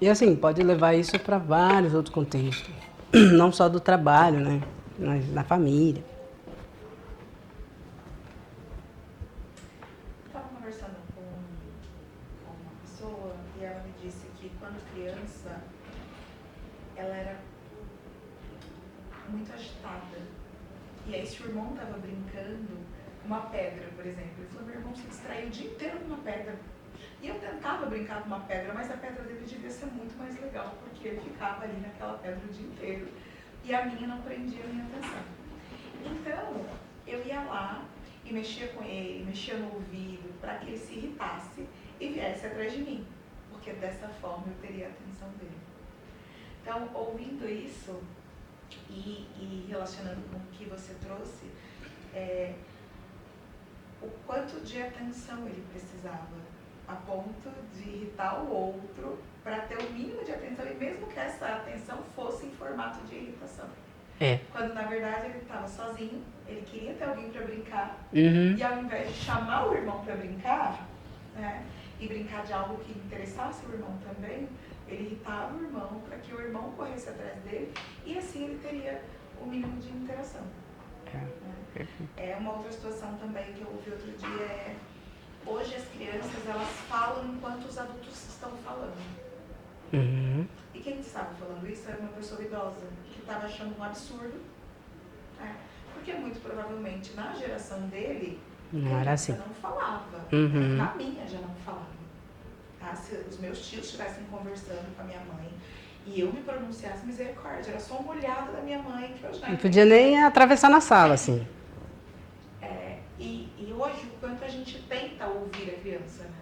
E assim, pode levar isso para vários outros contextos. Não só do trabalho, né? Mas na família. Estava conversando com uma pessoa e ela me disse que quando criança ela era muito agitada. E aí se o irmão estava brincando com uma pedra, por exemplo, ele falou, meu irmão se distraiu o dia inteiro com uma pedra. E eu tentava brincar com uma pedra, mas a pedra dele devia ser muito mais legal, porque ele ficava ali naquela pedra o dia inteiro. E a minha não prendia a minha atenção. Então, eu ia lá e mexia com ele, mexia no ouvido, para que ele se irritasse e viesse atrás de mim. Porque dessa forma eu teria a atenção dele. Então, ouvindo isso e relacionando com o que você trouxe, o quanto de atenção ele precisava, a ponto de irritar o outro para ter o mínimo de atenção, e mesmo que essa atenção fosse em formato de irritação. Quando, na verdade, ele estava sozinho, ele queria ter alguém para brincar, e ao invés de chamar o irmão para brincar, né, e brincar de algo que interessasse o irmão também, ele irritava o irmão para que o irmão corresse atrás dele, e assim ele teria o mínimo de interação. Uma outra situação também que eu ouvi outro dia hoje as crianças, elas falam enquanto os adultos estão falando. E quem estava falando isso era uma pessoa idosa, que estava achando um absurdo, né? Porque muito provavelmente na geração dele, não era assim. Não falava. Na minha já não falava. Tá? Se os meus tios estivessem conversando com a minha mãe e eu me pronunciasse, misericórdia, era só uma olhada da minha mãe que eu já... Não podia nem atravessar na sala, assim. E hoje, o quanto a gente tenta ouvir a criança, né?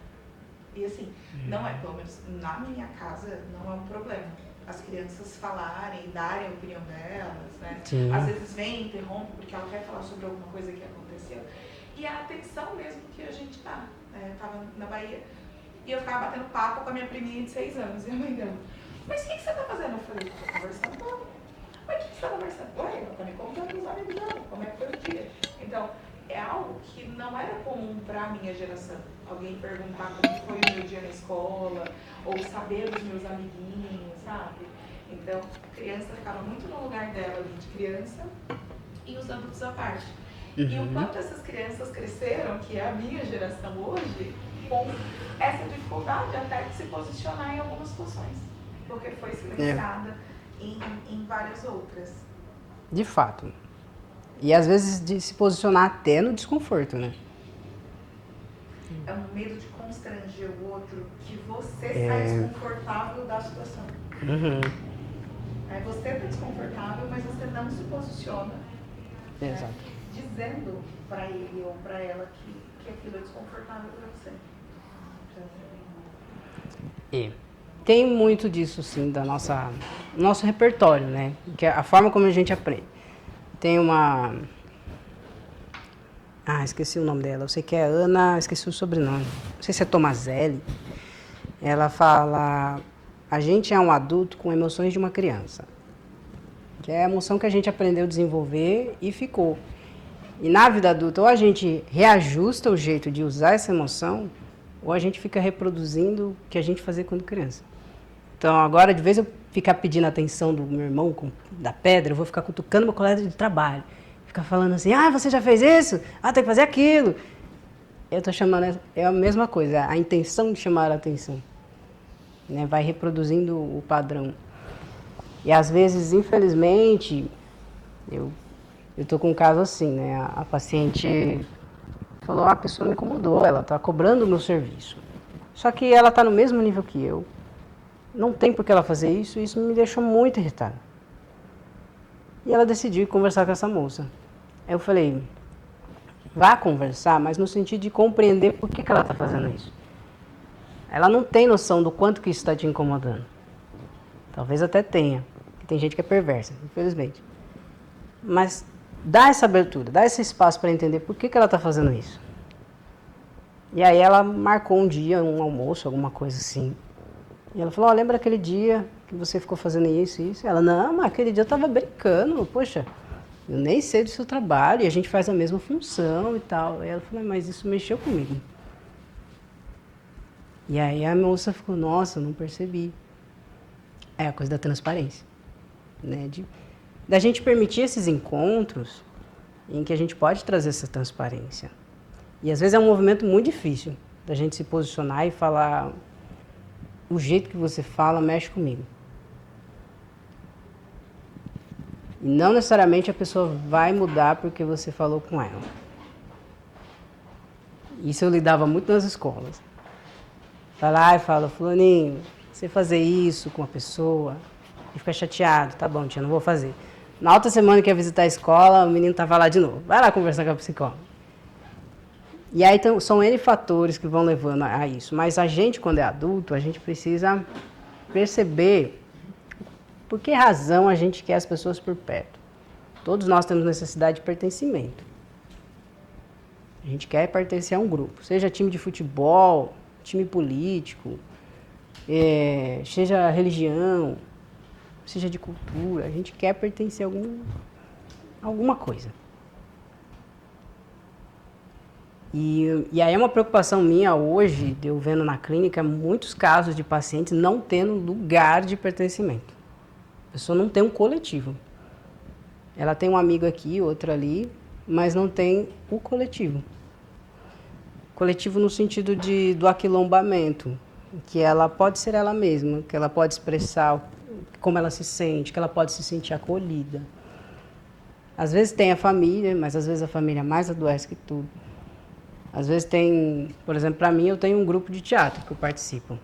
E assim, não é, pelo menos na minha casa, não é um problema. As crianças falarem, darem a opinião delas, né? Sim. Às vezes vem, interrompe, porque ela quer falar sobre alguma coisa que aconteceu. E a atenção mesmo que a gente dá. Eu tava na Bahia e eu ficava batendo papo com a minha priminha de 6 anos. E a mãe dela, mas o que você tá fazendo? Eu falei, tô conversando com ela. Mas o que você tá conversando? Ué, ela tá me contando dos amigos dela, como é que foi o dia. Então, é algo que não era comum para a minha geração. Alguém perguntar como foi o meu dia na escola, ou saber dos meus amiguinhos, sabe? Então, a criança ficava muito no lugar dela de criança e os adultos à parte. E o quanto essas crianças cresceram, que é a minha geração hoje, com essa dificuldade até de se posicionar em algumas situações. Porque foi silenciada em várias outras. De fato. E às vezes de se posicionar até no desconforto, né? É um medo de constranger o outro, que você sai desconfortável da situação. Você está desconfortável, mas você não se posiciona. Exato. Dizendo para ele ou para ela que aquilo é desconfortável para você. Tem muito disso, sim, da nosso repertório, né? Que é a forma como a gente aprende. Tem uma... esqueci o nome dela. Eu sei que é Ana, esqueci o sobrenome. Não sei se é Tomazelli. Ela fala, a gente é um adulto com emoções de uma criança. Que é a emoção que a gente aprendeu a desenvolver e ficou. E na vida adulta, ou a gente reajusta o jeito de usar essa emoção, ou a gente fica reproduzindo o que a gente fazia quando criança. Então, agora, de vez eu ficar pedindo a atenção do meu irmão da pedra, eu vou ficar cutucando meu colega de trabalho. Ficar falando assim, você já fez isso? Tem que fazer aquilo. Eu estou chamando, é a mesma coisa, a intenção de chamar a atenção. Né? Vai reproduzindo o padrão. E às vezes, infelizmente, eu tô com um caso assim, né? A paciente falou, a pessoa me incomodou, ela está cobrando o meu serviço. Só que ela está no mesmo nível que eu. Não tem por que ela fazer isso, e isso me deixou muito irritada. E ela decidiu conversar com essa moça. Aí eu falei, vá conversar, mas no sentido de compreender por que ela está fazendo isso. Ela não tem noção do quanto que isso está te incomodando. Talvez até tenha. Tem gente que é perversa, infelizmente. Mas dá essa abertura, dá esse espaço para entender por que ela está fazendo isso. E aí ela marcou um dia, um almoço, alguma coisa assim. E ela falou, lembra aquele dia que você ficou fazendo isso e isso? Ela, não, mas aquele dia eu estava brincando, poxa, eu nem sei do seu trabalho, e a gente faz a mesma função e tal. E ela falou, mas isso mexeu comigo. E aí a moça ficou, nossa, não percebi. É a coisa da transparência, né? Da gente permitir esses encontros em que a gente pode trazer essa transparência. E às vezes é um movimento muito difícil da gente se posicionar e falar, o jeito que você fala mexe comigo. E não necessariamente a pessoa vai mudar porque você falou com ela. Isso eu lidava muito nas escolas. Falar e fala, fulaninho, você fazer isso com a pessoa e fica chateado, tá bom, tia, não vou fazer. Na outra semana que ia visitar a escola, o menino estava lá de novo. Vai lá conversar com a psicóloga. E aí são N fatores que vão levando a isso. Mas a gente, quando é adulto, a gente precisa perceber por que razão a gente quer as pessoas por perto. Todos nós temos necessidade de pertencimento. A gente quer pertencer a um grupo. Seja time de futebol, time político, seja religião, seja de cultura, a gente quer pertencer a alguma coisa. E aí é uma preocupação minha hoje, de eu vendo na clínica, muitos casos de pacientes não tendo lugar de pertencimento. A pessoa não tem um coletivo. Ela tem um amigo aqui, outro ali, mas não tem o coletivo. Coletivo no sentido do aquilombamento, que ela pode ser ela mesma, que ela pode expressar como ela se sente, que ela pode se sentir acolhida. Às vezes tem a família, mas às vezes a família mais adoece que tudo. Às vezes tem, por exemplo, para mim, eu tenho um grupo de teatro que eu participo.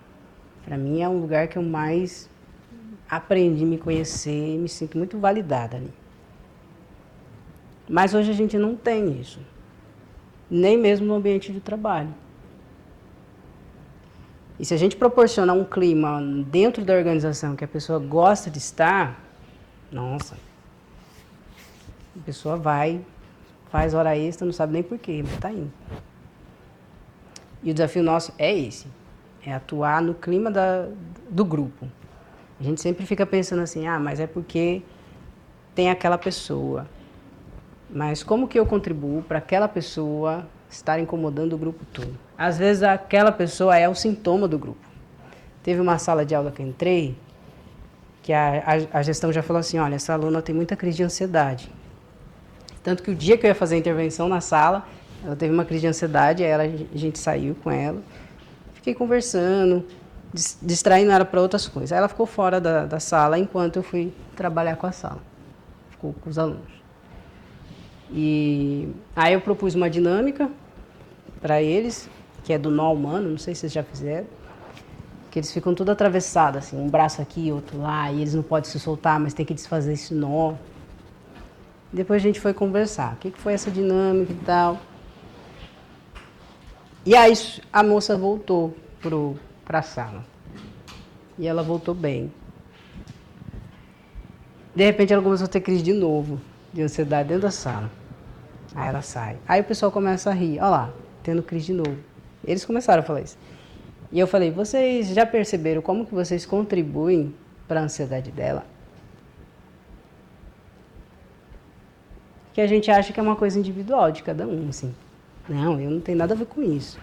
Para mim é um lugar que eu mais aprendi a me conhecer e me sinto muito validada ali. Mas hoje a gente não tem isso, nem mesmo no ambiente de trabalho. E se a gente proporcionar um clima dentro da organização que a pessoa gosta de estar, nossa, a pessoa vai, faz hora extra, não sabe nem porquê, mas está indo. E o desafio nosso é esse, é atuar no clima do grupo. A gente sempre fica pensando assim, mas é porque tem aquela pessoa. Mas como que eu contribuo para aquela pessoa estar incomodando o grupo todo? Às vezes aquela pessoa é o sintoma do grupo. Teve uma sala de aula que eu entrei, que a gestão já falou assim, olha, essa aluna tem muita crise de ansiedade. Tanto que o dia que eu ia fazer a intervenção na sala, ela teve uma crise de ansiedade, aí a gente saiu com ela, fiquei conversando, distraindo ela para outras coisas. Aí ela ficou fora da sala enquanto eu fui trabalhar com a sala, ficou com os alunos. E aí eu propus uma dinâmica para eles, que é do nó humano, não sei se vocês já fizeram, que eles ficam tudo atravessados, assim, um braço aqui, outro lá, e eles não podem se soltar, mas tem que desfazer esse nó. Depois a gente foi conversar, o que foi essa dinâmica e tal. E aí a moça voltou para a sala. E ela voltou bem. De repente ela começou a ter crise de novo, de ansiedade dentro da sala. Aí ela sai. Aí o pessoal começa a rir. Olha lá, tendo crise de novo. Eles começaram a falar isso. E eu falei, vocês já perceberam como que vocês contribuem para a ansiedade dela? Que a gente acha que é uma coisa individual de cada um, assim. Não, eu não tenho nada a ver com isso.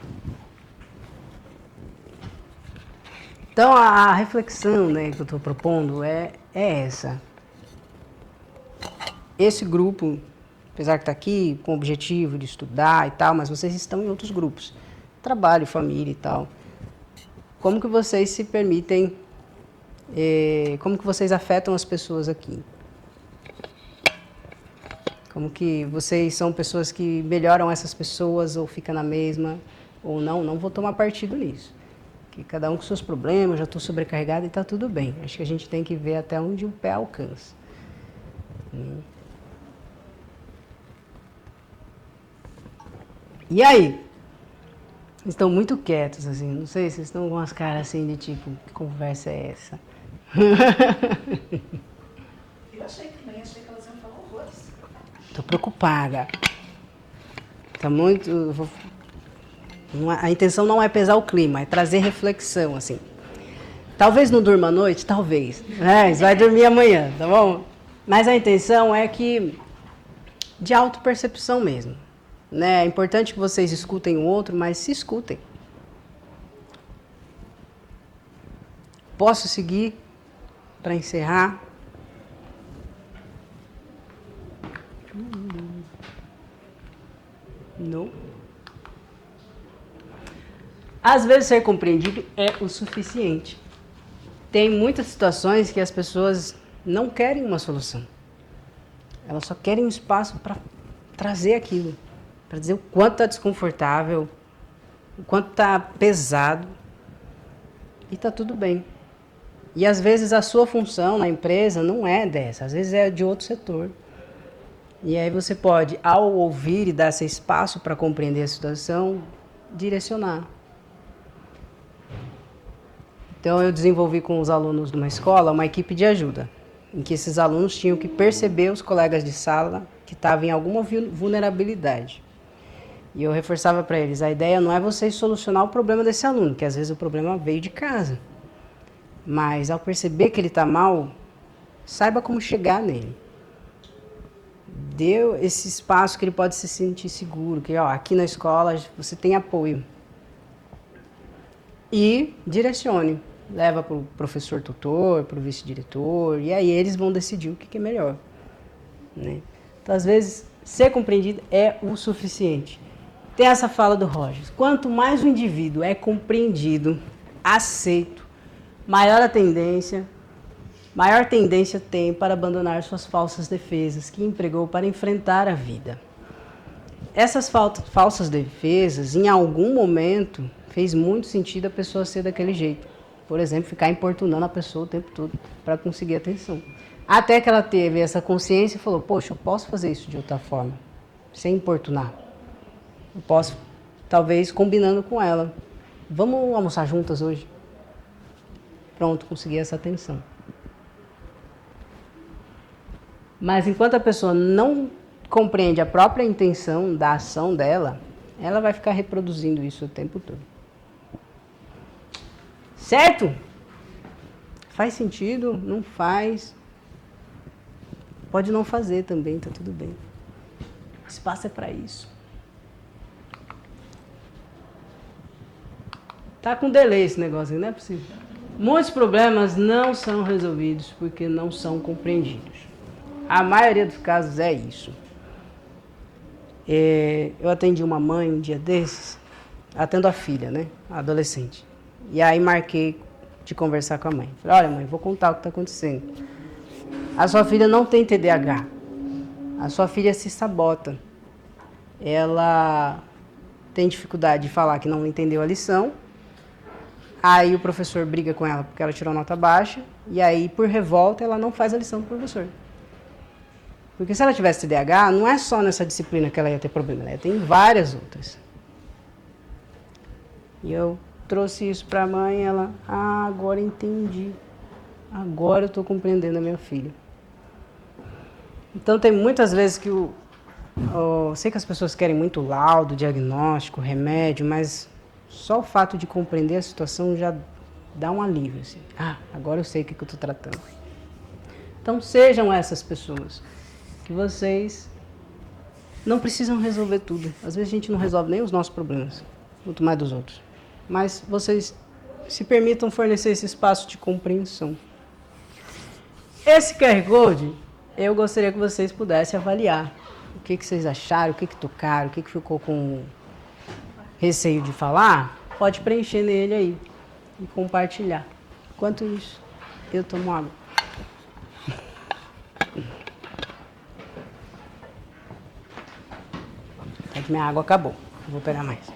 Então, a reflexão, né, que eu estou propondo é essa. Esse grupo, apesar que está aqui com o objetivo de estudar e tal, mas vocês estão em outros grupos. Trabalho, família e tal. Como que vocês se permitem como que vocês afetam as pessoas aqui. Como que vocês são pessoas que melhoram essas pessoas ou fica na mesma, ou não vou tomar partido nisso. Que cada um com seus problemas, já estou sobrecarregado e está tudo bem. Acho que a gente tem que ver até onde o pé alcança. E aí? Vocês estão muito quietos, assim, não sei se vocês estão com umas caras assim de tipo, que conversa é essa? Eu achei que elas iam falar horrores. Tô preocupada. Tá muito... A intenção não é pesar o clima, é trazer reflexão, assim. Talvez não durma à noite, talvez. Você vai dormir amanhã, tá bom? Mas a intenção é que... de autopercepção mesmo. Né? É importante que vocês escutem o outro, mas se escutem. Posso seguir para encerrar? Não. Às vezes ser compreendido é o suficiente. Tem muitas situações que as pessoas não querem uma solução. Elas só querem um espaço para trazer aquilo. Para dizer o quanto está desconfortável, o quanto está pesado. E está tudo bem. E às vezes a sua função na empresa não é dessa, às vezes é de outro setor. E aí você pode, ao ouvir e dar esse espaço para compreender a situação, direcionar. Então eu desenvolvi com os alunos de uma escola uma equipe de ajuda, em que esses alunos tinham que perceber os colegas de sala que estavam em alguma vulnerabilidade. E eu reforçava para eles, a ideia não é vocês solucionar o problema desse aluno, que às vezes o problema veio de casa. Mas ao perceber que ele está mal, saiba como chegar nele. Dê esse espaço que ele pode se sentir seguro, que aqui na escola você tem apoio. E direcione. Leva para o professor tutor, para o vice-diretor, e aí eles vão decidir o que é melhor. Né? Então, às vezes, ser compreendido é o suficiente. Tem essa fala do Rogers. Quanto mais o indivíduo é compreendido, aceito, maior tendência tem para abandonar suas falsas defesas que empregou para enfrentar a vida. Essas falsas defesas, em algum momento, fez muito sentido a pessoa ser daquele jeito. Por exemplo, ficar importunando a pessoa o tempo todo para conseguir atenção. Até que ela teve essa consciência e falou, poxa, eu posso fazer isso de outra forma, sem importunar. Eu posso, talvez, combinando com ela. Vamos almoçar juntas hoje? Pronto, consegui essa atenção. Mas enquanto a pessoa não compreende a própria intenção da ação dela, ela vai ficar reproduzindo isso o tempo todo. Certo? Faz sentido? Não faz? Pode não fazer também, tá tudo bem. O espaço é para isso. Tá com delay esse negócio aí, não é possível. Muitos problemas não são resolvidos porque não são compreendidos. A maioria dos casos é isso. Eu atendi uma mãe um dia desses, atendo a filha, né? A adolescente. E aí marquei de conversar com a mãe. Falei, olha mãe, vou contar o que está acontecendo. A sua filha não tem TDAH. A sua filha se sabota. Ela tem dificuldade de falar que não entendeu a lição. Aí o professor briga com ela porque ela tirou nota baixa. E aí, por revolta, ela não faz a lição do professor. Porque se ela tivesse TDAH, não é só nessa disciplina que ela ia ter problema. Ela ia ter em várias outras. E eu trouxe isso para a mãe, ela, agora entendi. Agora eu estou compreendendo a minha filha. Então tem muitas vezes que eu sei que as pessoas querem muito laudo, diagnóstico, remédio, mas só o fato de compreender a situação já dá um alívio. Assim. Agora eu sei o que eu estou tratando. Então sejam essas pessoas, que vocês não precisam resolver tudo. Às vezes a gente não resolve nem os nossos problemas, muito mais dos outros. Mas vocês se permitam fornecer esse espaço de compreensão. Esse QR Code, eu gostaria que vocês pudessem avaliar. O que vocês acharam, o que tocaram, o que ficou com receio de falar, pode preencher nele aí e compartilhar. Enquanto isso, eu tomo água. Até que minha água acabou. Vou pegar mais.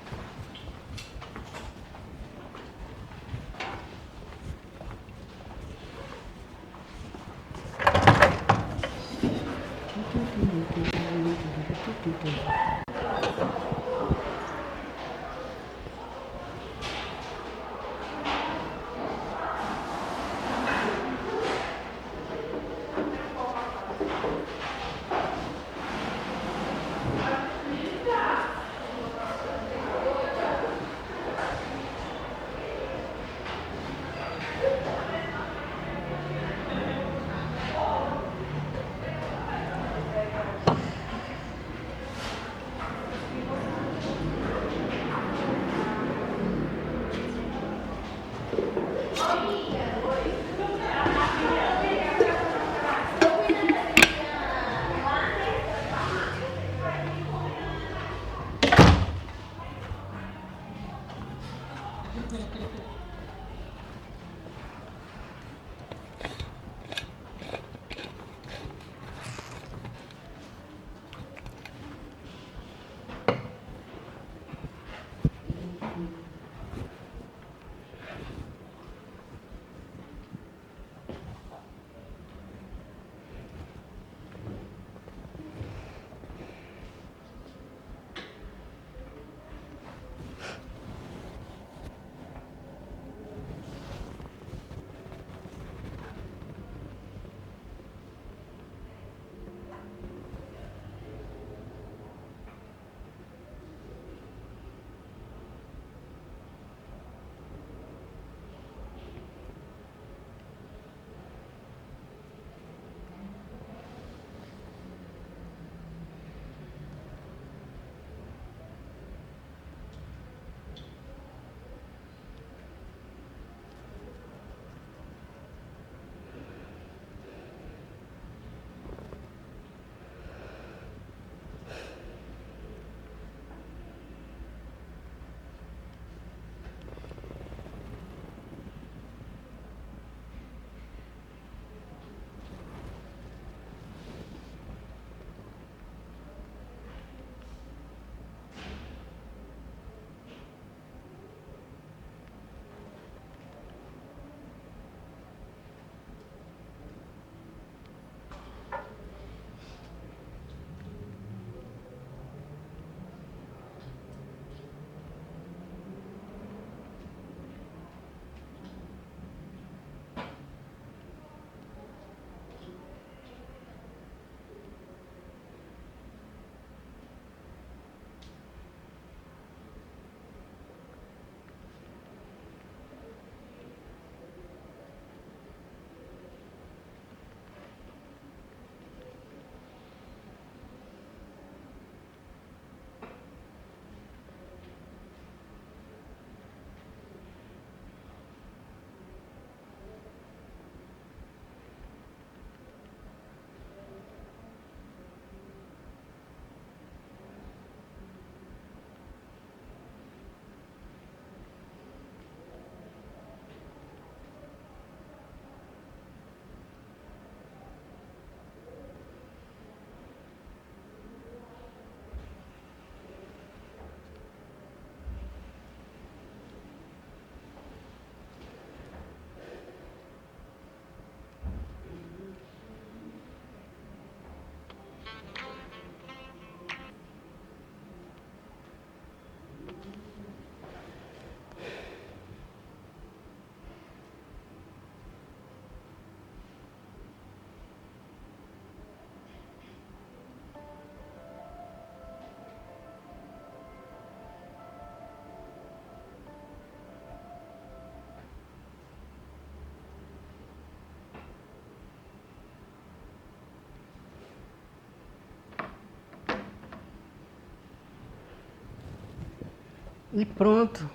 E pronto.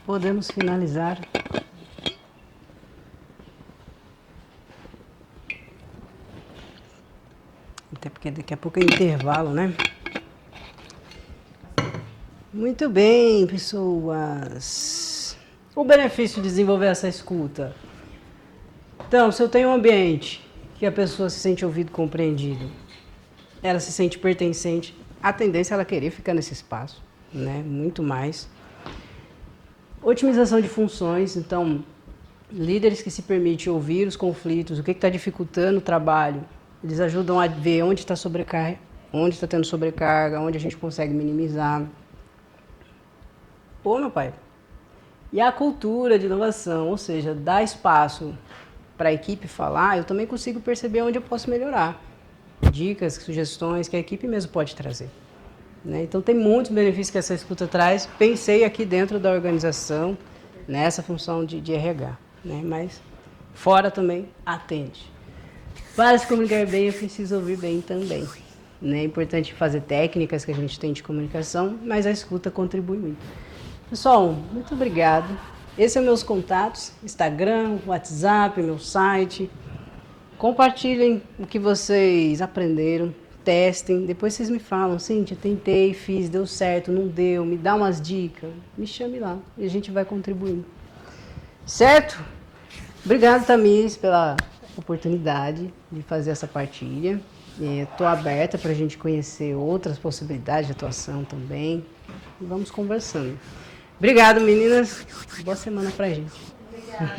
Podemos finalizar. Até porque daqui a pouco é intervalo, né? Muito bem, pessoas. O benefício de desenvolver essa escuta. Então, se eu tenho um ambiente que a pessoa se sente ouvido, compreendido, ela se sente pertencente, a tendência é ela querer ficar nesse espaço, né? Muito mais. Otimização de funções, então, líderes que se permitem ouvir os conflitos, o que está dificultando o trabalho, eles ajudam a ver onde está sobrecarga, onde está tendo sobrecarga, onde a gente consegue minimizar. Pô, meu pai. E a cultura de inovação, ou seja, dar espaço para a equipe falar, eu também consigo perceber onde eu posso melhorar. Dicas, sugestões que a equipe mesmo pode trazer. Né? Então, tem muitos benefícios que essa escuta traz. Pensei aqui dentro da organização, nessa função de RH. Né? Mas, fora também, atende. Para se comunicar bem, é preciso ouvir bem também. Né? É importante fazer técnicas que a gente tem de comunicação, mas a escuta contribui muito. Pessoal, muito obrigado. Esses são meus contatos, Instagram, WhatsApp, meu site. Compartilhem o que vocês aprenderam, testem. Depois vocês me falam, Cíntia, tentei, fiz, deu certo, não deu, me dá umas dicas. Me chame lá e a gente vai contribuindo. Certo? Obrigado, Tamires, pela oportunidade de fazer essa partilha. Estou aberta para a gente conhecer outras possibilidades de atuação também. E vamos conversando. Obrigado, meninas. Boa semana pra gente. Obrigada.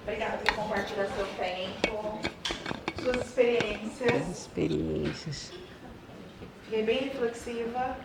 Obrigada por compartilhar seu tempo, suas experiências. Experiências. Fiquei bem reflexiva.